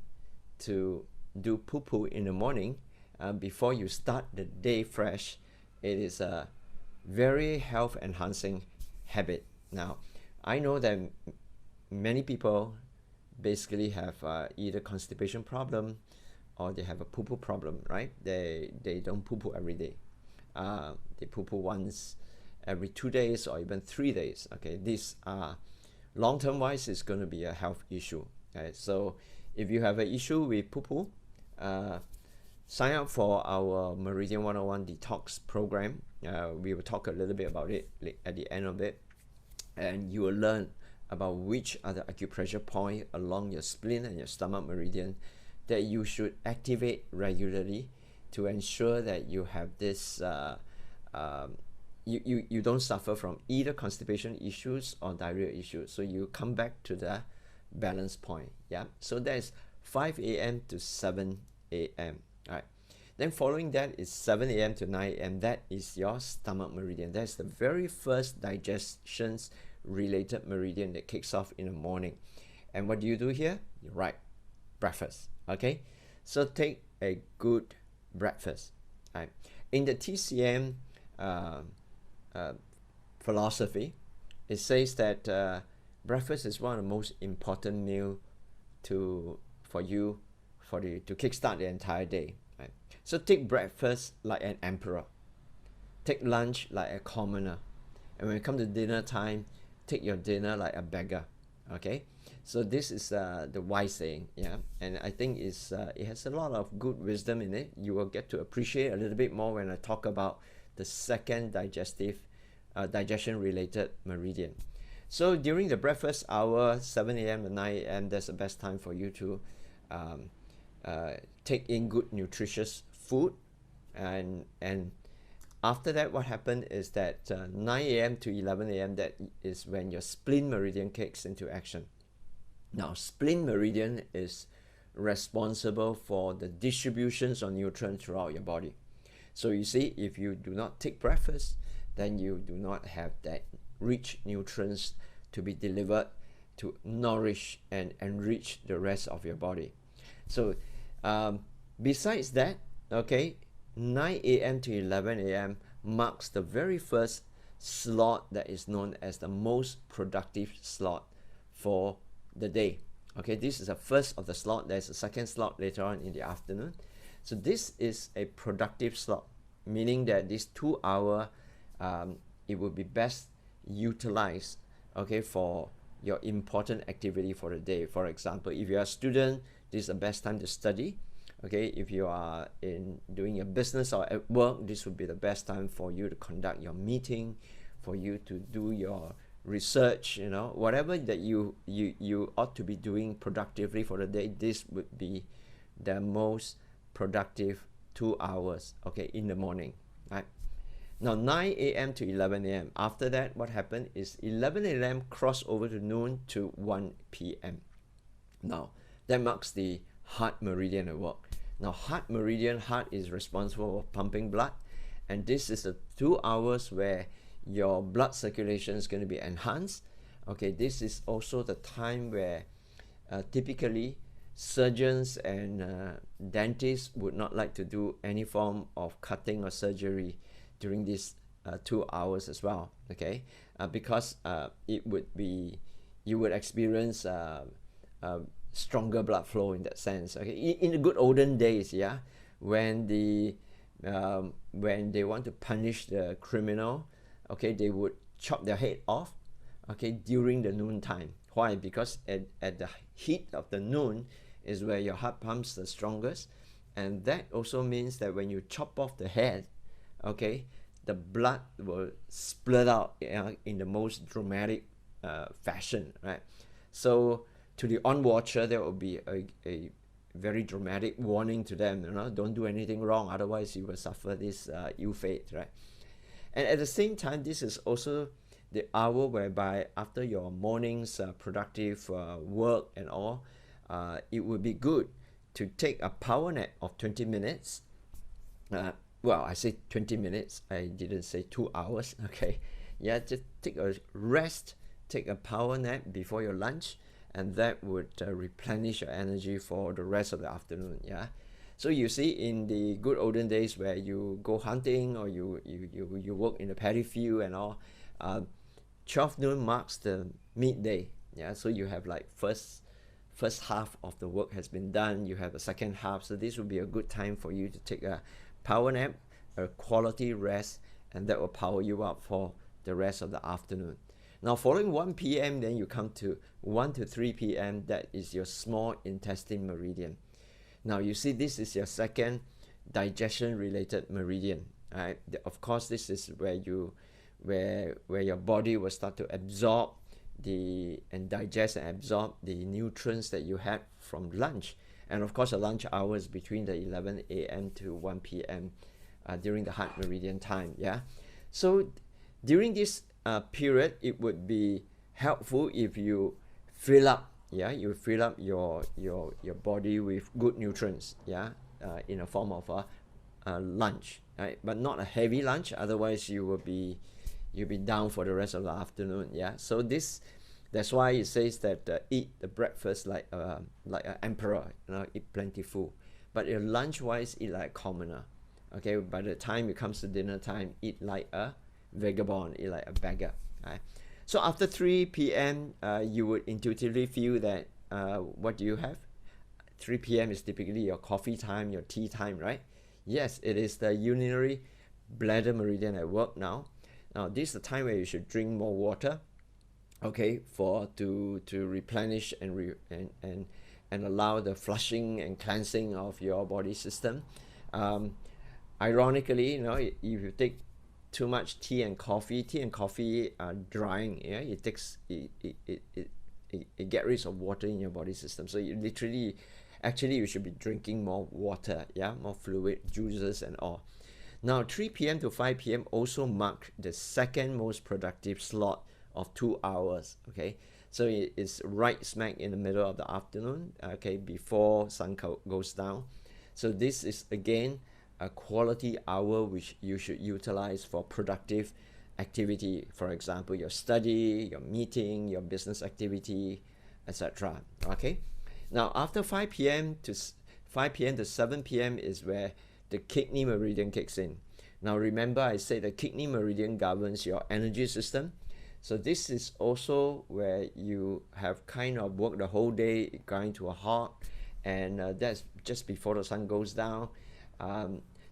to do poo in the morning before you start the day fresh, it is a very health enhancing habit. Now, I know that many people basically have either constipation problem or they have a poo problem, right? They don't poo every day. They poo once every 2 days or even 3 days. Okay, these are long-term wise is going to be a health issue. Okay, so if you have an issue with poo, sign up for our Meridian 101 detox program. We will talk a little bit about it at the end of it, and you will learn about which are the acupressure point along your spleen and your stomach meridian that you should activate regularly to ensure that you have this you don't suffer from either constipation issues or diarrhea issues, so you come back to the balance point. Yeah, so that's 5 a.m. to 7 a.m. All right, then following that is 7 a.m. to 9 a.m. That is your stomach meridian. That's the very first digestions related meridian that kicks off in the morning. And what do you do here? You're right, breakfast. Okay, so take a good breakfast. Right, in the TCM philosophy, it says that breakfast is one of the most important meal for you to kickstart the entire day. Right? So take breakfast like an emperor, take lunch like a commoner, and when it comes to dinner time, take your dinner like a beggar. Okay, so this is the wise saying, yeah, and I think it has a lot of good wisdom in it. You will get to appreciate a little bit more when I talk about the second digestion related meridian. So during the breakfast hour, 7 a.m. to 9 a.m., that's the best time for you to take in good nutritious food, and after that, what happened is that 9 a.m. to 11 a.m. that is when your spleen meridian kicks into action. Now, spleen meridian is responsible for the distributions of nutrients throughout your body. So you see, if you do not take breakfast, then you do not have that rich nutrients to be delivered to nourish and enrich the rest of your body. So besides that, okay, 9 a.m. to 11 a.m. marks the very first slot that is known as the most productive slot for the day. Okay, this is the first of the slot. There's a second slot later on in the afternoon. So this is a productive slot, meaning that this 2 hour, it would be best utilized, okay, for your important activity for the day. For example, if you're a student, this is the best time to study. Okay, if you are in doing your business or at work, this would be the best time for you to conduct your meeting, for you to do your research, you know, whatever that you ought to be doing productively for the day. This would be the most productive 2 hours, okay, in the morning, right? Now 9 a.m. to 11 a.m. After that, what happened is 11 a.m. cross over to noon to 1 p.m. Now that marks the heart meridian at work. Now heart meridian, heart is responsible for pumping blood, and this is the 2 hours where your blood circulation is going to be enhanced. Okay, this is also the time where typically surgeons and dentists would not like to do any form of cutting or surgery during these 2 hours as well. Okay, because it would be, you would experience stronger blood flow in that sense. Okay, in the good olden days, yeah, when they want to punish the criminal, okay, they would chop their head off, okay, during the noon time. Why? Because at the heat of the noon is where your heart pumps the strongest, and that also means that when you chop off the head, okay, the blood will split out in the most dramatic fashion, right? So to the on-watcher, there will be a very dramatic warning to them, you know, don't do anything wrong, otherwise you will suffer this ill fate, right? And at the same time, this is also the hour whereby after your morning's productive work and all, it would be good to take a power nap of 20 minutes. Well, I say 20 minutes, I didn't say 2 hours, okay? Yeah, just take a rest, take a power nap before your lunch, and that would replenish your energy for the rest of the afternoon, yeah? So you see, in the good olden days where you go hunting or you work in the paddy field and all, 12 noon marks the midday, yeah? So you have like first half of the work has been done, you have the second half, so this would be a good time for you to take a power nap, a quality rest, and that will power you up for the rest of the afternoon. Now following 1 p.m. then you come to 1 to 3 p.m. that is your small intestine meridian. Now you see, this is your second digestion related meridian, right? Of course, this is where your body will start to absorb and digest and absorb the nutrients that you had from lunch. And of course, the lunch hours between the 11 a.m. to 1 p.m. During the heart meridian time, yeah? So during this period, it would be helpful if you fill up, yeah, you fill up your body with good nutrients, yeah, in a form of a lunch, right? But not a heavy lunch, otherwise you'll be down for the rest of the afternoon, yeah? So that's why it says that eat the breakfast like an emperor, you know, eat plentiful. But your lunch wise, eat like a commoner. Okay, by the time it comes to dinner time, eat like a vagabond, eat like a beggar. Right? So after 3 p.m., you would intuitively feel that what do you have? 3 p.m. is typically your coffee time, your tea time, right? Yes, it is the urinary bladder meridian at work now. Now this is the time where you should drink more water, okay, to replenish and allow the flushing and cleansing of your body system. Ironically, you know, if you take too much tea and coffee are drying, yeah, it get rid of water in your body system. So you literally, actually you should be drinking more water, yeah, more fluid, juices and all. Now 3 p.m. to 5 p.m. also mark the second most productive slot of 2 hours. Okay, so it is right smack in the middle of the afternoon, okay, before sun goes down. So this is again a quality hour which you should utilize for productive activity. For example, your study, your meeting, your business activity, etc. Okay, now after 5 p.m. to 7 p.m. is where the kidney meridian kicks in. Now remember, I said the kidney meridian governs your energy system. So this is also where you have kind of worked the whole day, going to a halt, and that's just before the sun goes down.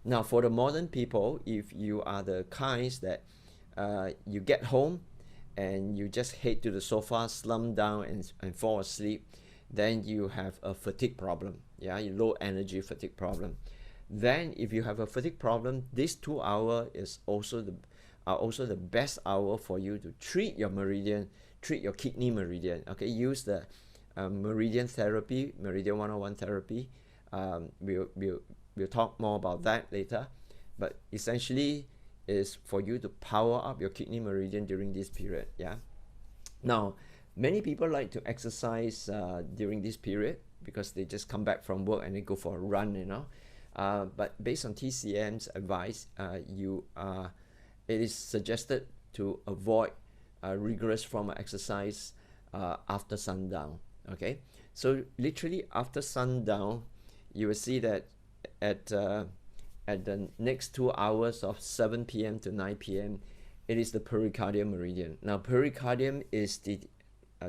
Now for the modern people, if you are the kinds that you get home and you just head to the sofa, slump down and fall asleep, then you have a fatigue problem. Yeah, low energy fatigue problem. Then if you have a fatigue problem, this 2 hour is also the best hour for you to treat your meridian, treat your kidney meridian. Okay, use the meridian therapy, Meridian 101 therapy. We'll talk more about that later, but essentially is for you to power up your kidney meridian during this period. Yeah. Now, many people like to exercise during this period because they just come back from work and they go for a run, you know. But based on TCM's advice, it is suggested to avoid rigorous form of exercise after sundown. Okay, so literally after sundown, you will see that at the next 2 hours of 7 p.m. to 9 p.m., it is the pericardium meridian. Now, pericardium is the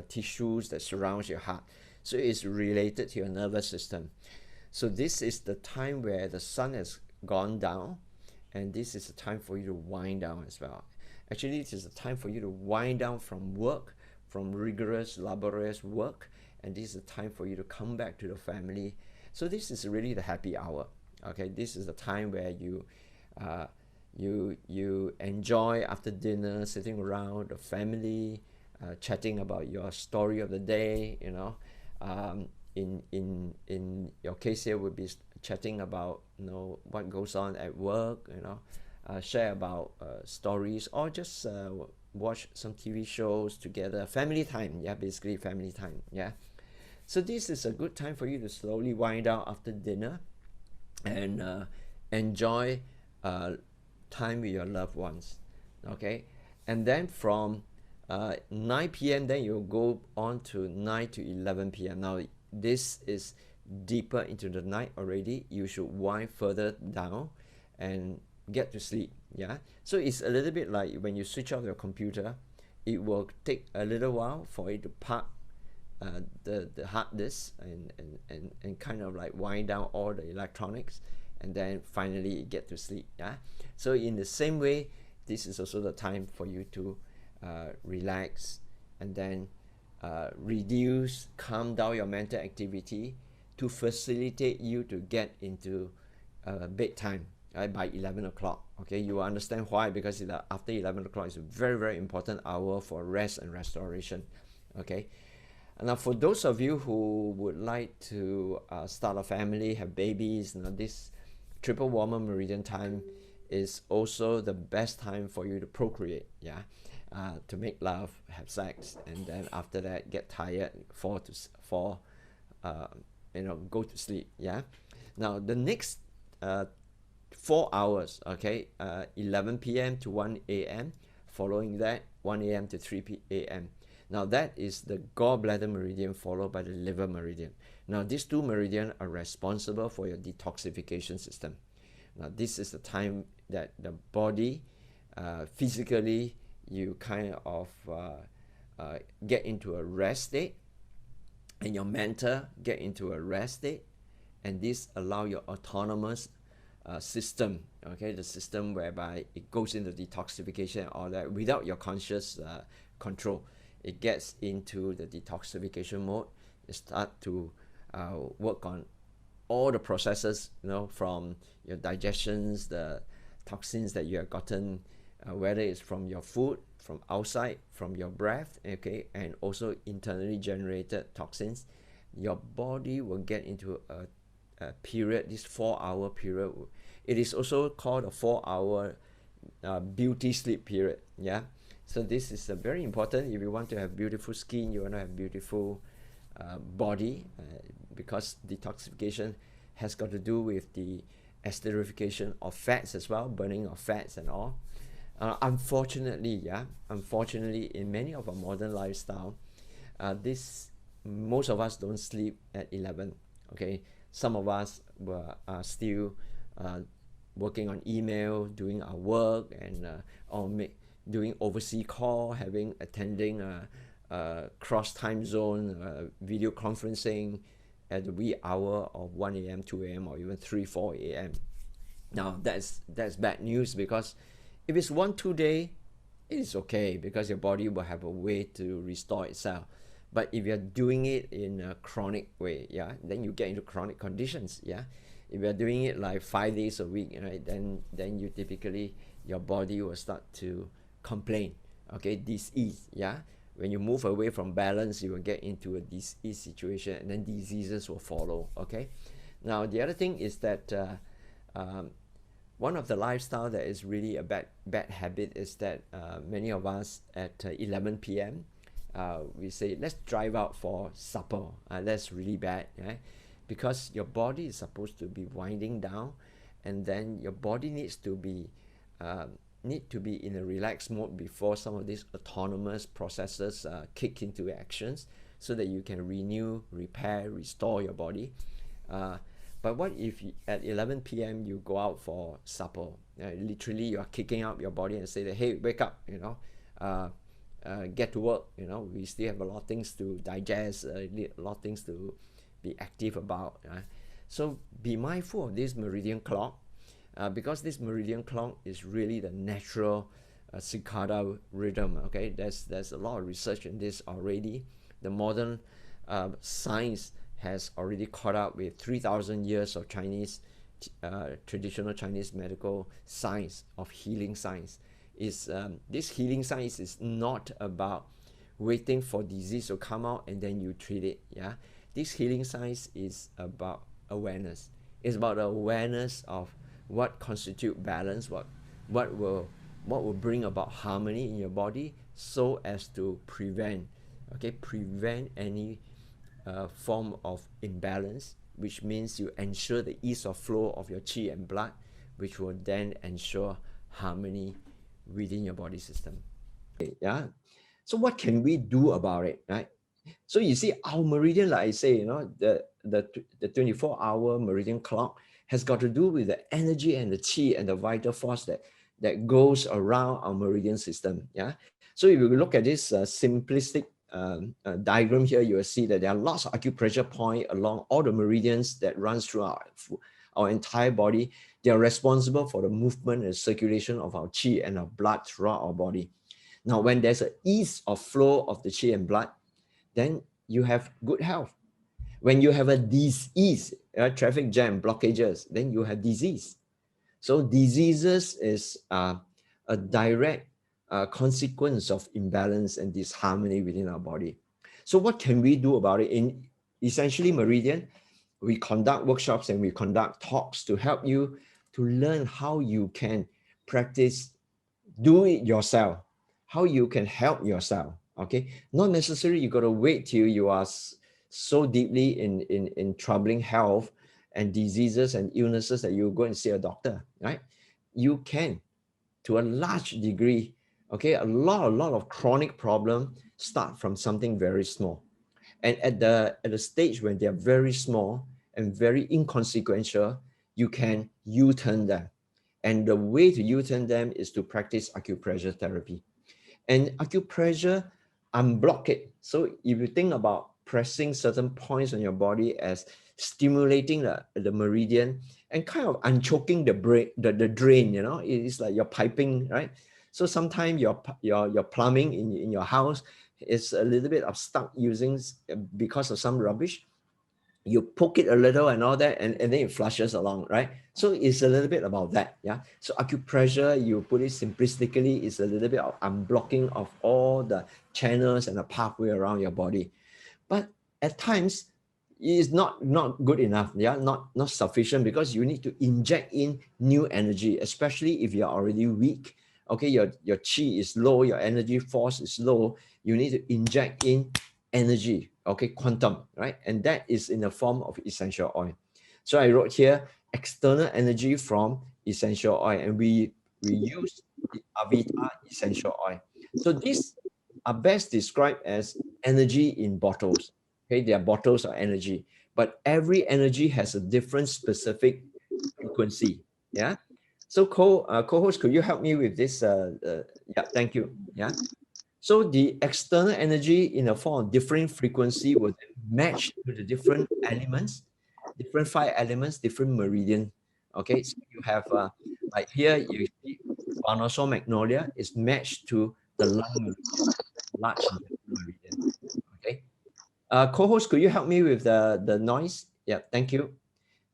tissues that surrounds your heart, so it's related to your nervous system. So this is the time where the sun has gone down, and this is the time for you to wind down as well. Actually, it is a time for you to wind down from work, from rigorous, laborious work, and this is a time for you to come back to the family. So this is really the happy hour. Okay, this is the time where you enjoy after dinner, sitting around the family, chatting about your story of the day. You know, in your case here would be chatting about, you know, what goes on at work. You know, share about stories, or just watch some TV shows together. Family time, yeah, basically family time, yeah. So this is a good time for you to slowly wind down after dinner and enjoy time with your loved ones. Okay, and then from 9 p.m. then you'll go on to 9 to 11 p.m. Now this is deeper into the night already. You should wind further down and get to sleep. Yeah, so it's a little bit like when you switch off your computer, it will take a little while for it to park the hard disk and kind of like wind down all the electronics, and then finally get to sleep. Yeah, so in the same way, this is also the time for you to relax and then reduce, calm down your mental activity to facilitate you to get into bedtime, right, by 11 o'clock. Okay, you will understand why, because after 11 o'clock is a very, very important hour for rest and restoration. Okay, and now for those of you who would like to start a family, have babies, you know, this triple warmer meridian time is also the best time for you to procreate. Yeah, to make love, have sex, and then after that get tired, you know, go to sleep. Yeah, now the next 4 hours, okay, 11 p.m. to 1 a.m. Following that, 1 a.m. to 3 a.m. Now that is the gallbladder meridian, followed by the liver meridian. Now these two meridians are responsible for your detoxification system. Now this is the time that the body physically, you kind of get into a rest state, and your mental get into a rest state, and this allow your autonomous system, okay, the system whereby it goes into detoxification and all that without your conscious control. It gets into the detoxification mode. It start to work on all the processes, you know, from your digestions, the toxins that you have gotten, whether it's from your food, from outside, from your breath, okay, and also internally generated toxins. Your body will get into period, this 4-hour period, it is also called a 4-hour beauty sleep period. Yeah, so this is very important if you want to have beautiful skin, you want to have beautiful body, because detoxification has got to do with the esterification of fats as well, burning of fats and all. Unfortunately, in many of our modern lifestyle, most of us don't sleep at 11. Okay, some of us are still working on email, doing our work, and doing overseas call, attending cross time zone video conferencing at the wee hour of 1 a.m., 2 a.m., or even 3, 4 a.m. Now that's bad news, because if it's 1-2 day, it is okay, because your body will have a way to restore itself. But if you're doing it in a chronic way, yeah, then you get into chronic conditions. Yeah, if you're doing it like 5 days a week, right, then you typically, your body will start to complain. Okay, disease. Yeah, when you move away from balance, you will get into a disease situation, and then diseases will follow. Okay, now the other thing is that one of the lifestyle that is really a bad habit is that many of us at 11 p.m. We say, let's drive out for supper. That's really bad, right? Because your body is supposed to be winding down, and then your body needs to be in a relaxed mode before some of these autonomous processes kick into actions, so that you can renew, repair, restore your body. But what if at 11 p.m. you go out for supper? Literally, you are kicking out your body and say that, hey, wake up, get to work. We still have a lot of things to digest, a lot of things to be active about. So be mindful of this meridian clock, because this meridian clock is really the natural circadian rhythm. Okay, there's a lot of research in this already. The modern science has already caught up with 3,000 years of Chinese traditional Chinese medical science, of healing science. This healing science is not about waiting for disease to come out and then you treat it. Yeah, this healing science is about awareness. It's about awareness of what constitute balance, what will bring about harmony in your body, so as to prevent any form of imbalance, which means you ensure the ease of flow of your qi and blood, which will then ensure harmony within your body system. Yeah. So what can we do about it, right? So you see, our meridian, like I say, the 24-hour meridian clock has got to do with the energy and the qi and the vital force that goes around our meridian system. Yeah. So if you look at this simplistic diagram here, you will see that there are lots of acupressure points along all the meridians that runs through our entire body. They are responsible for the movement and circulation of our qi and our blood throughout our body. Now, when there's an ease of flow of the qi and blood, then you have good health. When you have a disease, traffic jam, blockages, then you have disease. So diseases is a direct consequence of imbalance and disharmony within our body. So what can we do about it? In essentially Meridian, we conduct workshops and we conduct talks to help you to learn how you can practice, do it yourself, how you can help yourself. Okay, not necessarily you got to wait till you are so deeply in troubling health and diseases and illnesses that you go and see a doctor, right? You can, to a large degree, okay, a lot of chronic problems start from something very small. And at the stage when they are very small and very inconsequential, you can U-turn them. And the way to U-turn them is to practice acupressure therapy. And acupressure unblock it. So if you think about pressing certain points on your body as stimulating the meridian and kind of unchoking the drain, it's like you're piping, right? So sometimes your plumbing in your house is a little bit of stuck using because of some rubbish. You poke it a little and all that, and then it flushes along, right? So it's a little bit about that, yeah? So acupressure, you put it simplistically, is a little bit of unblocking of all the channels and the pathway around your body. But at times, is not good enough. Yeah, not sufficient, because you need to inject in new energy, especially if you're already weak. Okay, your chi is low, your energy force is low. You need to inject in energy, okay, quantum, right? And that is in the form of essential oil. So I wrote here external energy from essential oil, and we use the Avita essential oil. So these are best described as energy in bottles. Okay, they are bottles of energy, but every energy has a different specific frequency. Yeah. So co-host, could you help me with this? Yeah, thank you. Yeah. So the external energy in a form of different frequency will then match to the different elements, different 5 elements, different meridian. Okay, so you have like here you see Farnoso magnolia is matched to the lung meridian, large intestinal meridian. Okay, co-host, could you help me with the noise? Yeah, thank you.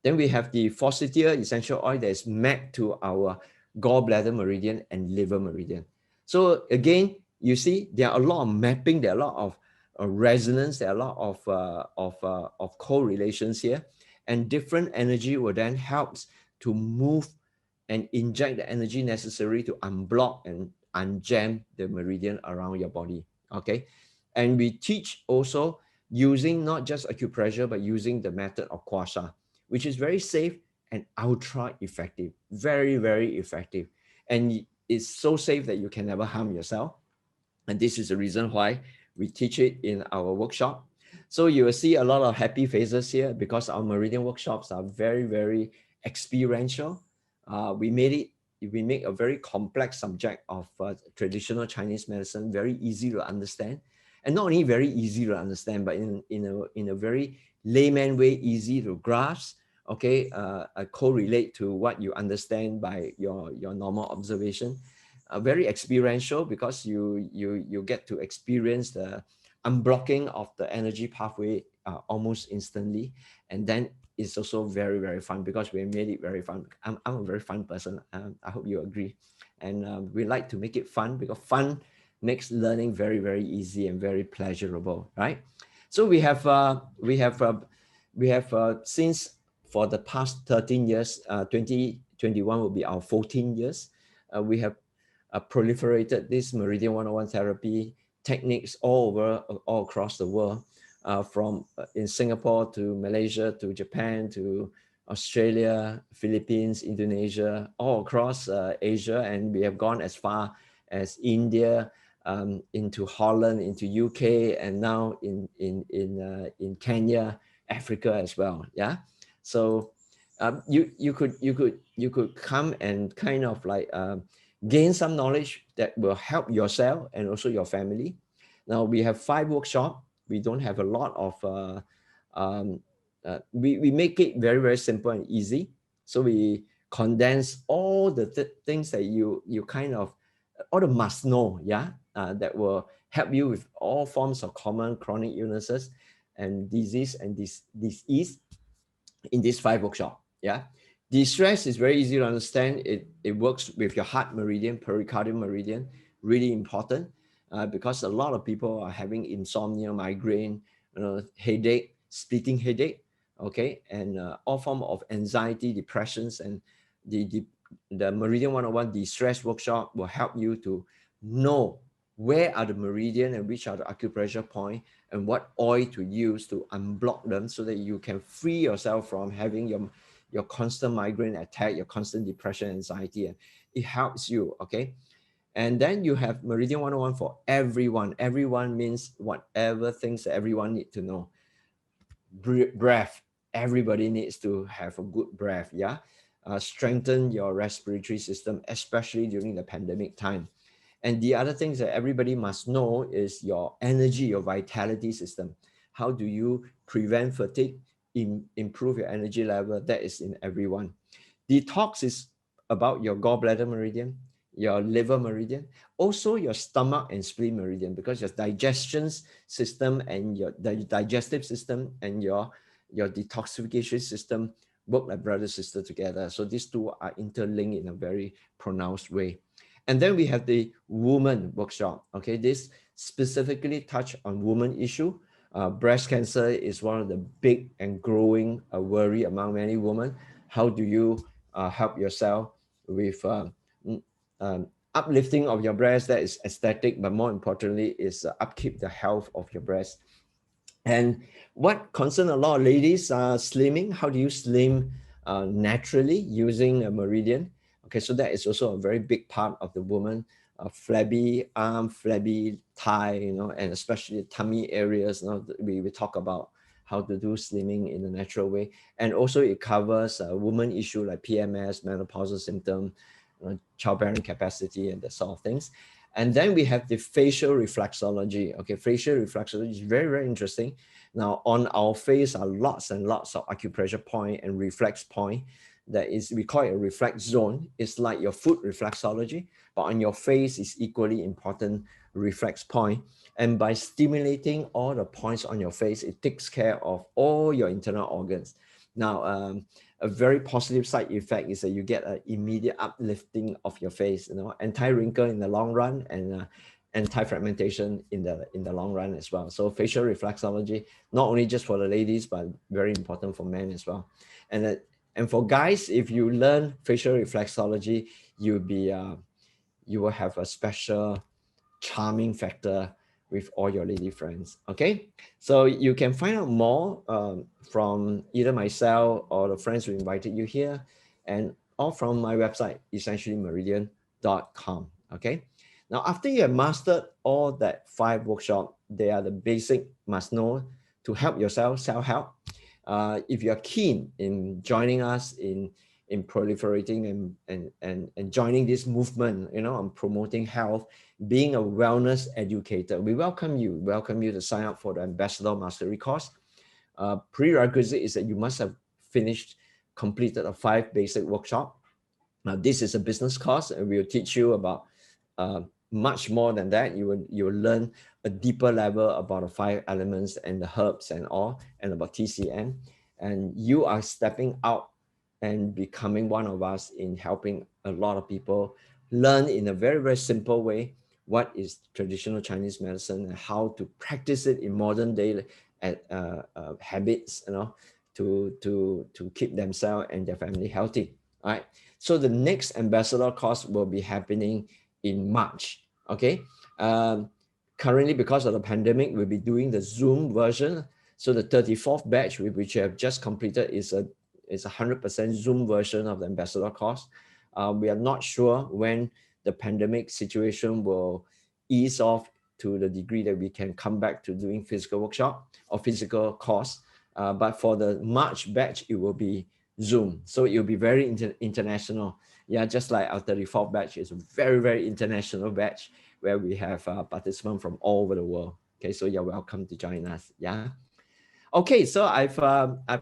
Then we have the Forsythia essential oil that is mapped to our gallbladder meridian and liver meridian. So again, you see there are a lot of mapping, there are a lot of resonance, there are a lot of correlations here, and different energy will then helps to move and inject the energy necessary to unblock and unjam the meridian around your body. Okay, and we teach also using not just acupressure but using the method of Kwasha, which is very safe and ultra effective. Very, very effective. And it's so safe that you can never harm yourself. And this is the reason why we teach it in our workshop. So you will see a lot of happy faces here because our Meridian workshops are very, very experiential. We make a very complex subject of traditional Chinese medicine very easy to understand. And not only very easy to understand, but in a very layman way, easy to grasp, okay, correlate to what you understand by your normal observation. Very experiential because you get to experience the unblocking of the energy pathway almost instantly, and then it's also very, very fun because we made it very fun. I'm a very fun person. I hope you agree, and we like to make it fun because fun makes learning very, very easy and very pleasurable, right? So we have since for the past 13 years, 2021 will be our 14 years. We have proliferated this Meridian 101 therapy techniques all across the world, from in Singapore to Malaysia to Japan to Australia, Philippines, Indonesia, all across Asia, and we have gone as far as India, into Holland, into UK, and now in Kenya, Africa as well. Yeah, so you could come and kind of like gain some knowledge that will help yourself and also your family. Now we have 5 workshops. We don't have a lot of, we make it very, very simple and easy. So we condense all the things that you kind of, all the must know, yeah, that will help you with all forms of common chronic illnesses and disease and disease in this 5 workshop. Yeah. De-stress is very easy to understand. It works with your heart meridian, pericardium meridian, really important because a lot of people are having insomnia, migraine, headache, splitting headache, okay, and all form of anxiety, depressions, and the Meridian 101 de-stress workshop will help you to know where are the meridian and which are the acupressure point and what oil to use to unblock them so that you can free yourself from having your constant migraine attack, your constant depression, anxiety, and it helps you, okay? And then you have Meridian 101 for everyone. Everyone means whatever things that everyone need to know. Breath. Everybody needs to have a good breath, yeah? Strengthen your respiratory system, especially during the pandemic time. And the other things that everybody must know is your energy, your vitality system. How do you prevent fatigue, improve your energy level? That is in everyone. Detox is about your gallbladder meridian, your liver meridian, also your stomach and spleen meridian, because your digestion system and your digestive system and your detoxification system work like brother sister together. So these two are interlinked in a very pronounced way. And then we have the woman workshop. Okay, this specifically touch on woman issue. Breast cancer is one of the big and growing worry among many women. How do you help yourself with uplifting of your breast? That is aesthetic, but more importantly is upkeep the health of your breast. And what concern a lot of ladies are slimming. How do you slim naturally using a meridian? Okay, so that is also a very big part of the woman. Flabby arm, flabby thigh, and especially tummy areas. We talk about how to do slimming in a natural way. And also it covers a woman issue like PMS, menopausal symptom, childbearing capacity, and that sort of things. And then we have the facial reflexology. Okay, facial reflexology is very, very interesting. Now, on our face are lots and lots of acupressure point and reflex point. That is, we call it a reflex zone. It's like your foot reflexology, but on your face is equally important reflex point. And by stimulating all the points on your face, it takes care of all your internal organs. Now, a very positive side effect is that you get an immediate uplifting of your face, anti-wrinkle in the long run, and anti-fragmentation in the long run as well. So facial reflexology, not only just for the ladies, but very important for men as well. And for guys, if you learn facial reflexology, you will have a special charming factor with all your lady friends. Okay, so you can find out more from either myself or the friends who invited you here, and all from my website, essentiallymeridian.com. Okay, now after you have mastered all that 5 workshops, they are the basic must know to help yourself self-help. If you're keen in joining us in proliferating and joining this movement, on promoting health, being a wellness educator, we welcome you to sign up for the Ambassador Mastery course. Prerequisite is that you must have completed a 5 basic workshop. Now, this is a business course, and we'll teach you about much more than that. You will learn a deeper level about the 5 elements and the herbs and all, and about TCM. And you are stepping out and becoming one of us in helping a lot of people learn in a very, very simple way what is traditional Chinese medicine and how to practice it in modern day habits, to keep themselves and their family healthy. All right. So the next ambassador course will be happening in March. Okay. Currently, because of the pandemic, we'll be doing the Zoom version. So the 34th batch, which you have just completed, is a 100% Zoom version of the ambassador course. We are not sure when the pandemic situation will ease off to the degree that we can come back to doing physical workshop or physical course. But for the March batch, it will be Zoom. So it will be very international. Yeah, just like our 34th batch is a very, very international batch where we have participants from all over the world. Okay, so you're welcome to join us. Yeah. Okay, so I've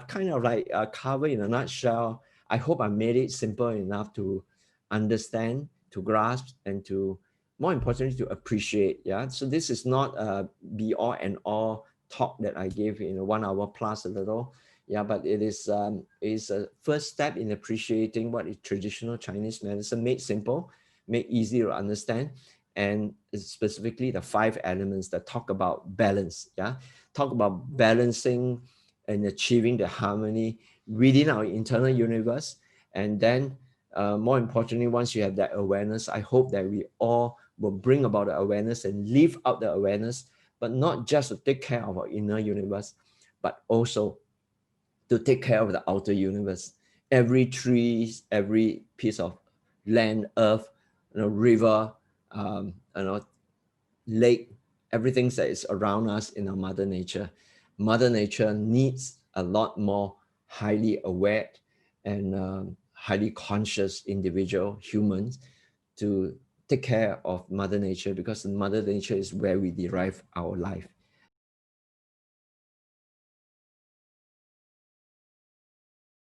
kind of like covered in a nutshell. I hope I made it simple enough to understand, to grasp, and to, more importantly, to appreciate. Yeah, so this is not a be all and all talk that I gave in 1 hour plus a little. Yeah, but it is a first step in appreciating what is traditional Chinese medicine, made simple, made easy to understand, and specifically the 5 elements that talk about balance. Yeah, talk about balancing and achieving the harmony within our internal universe. And then more importantly, once you have that awareness, I hope that we all will bring about the awareness and live out the awareness, but not just to take care of our inner universe, but also to take care of the outer universe. Every tree, every piece of land, earth, river, lake, everything that is around us in our Mother Nature. Mother Nature needs a lot more highly aware and highly conscious individual humans to take care of Mother Nature, because Mother Nature is where we derive our life.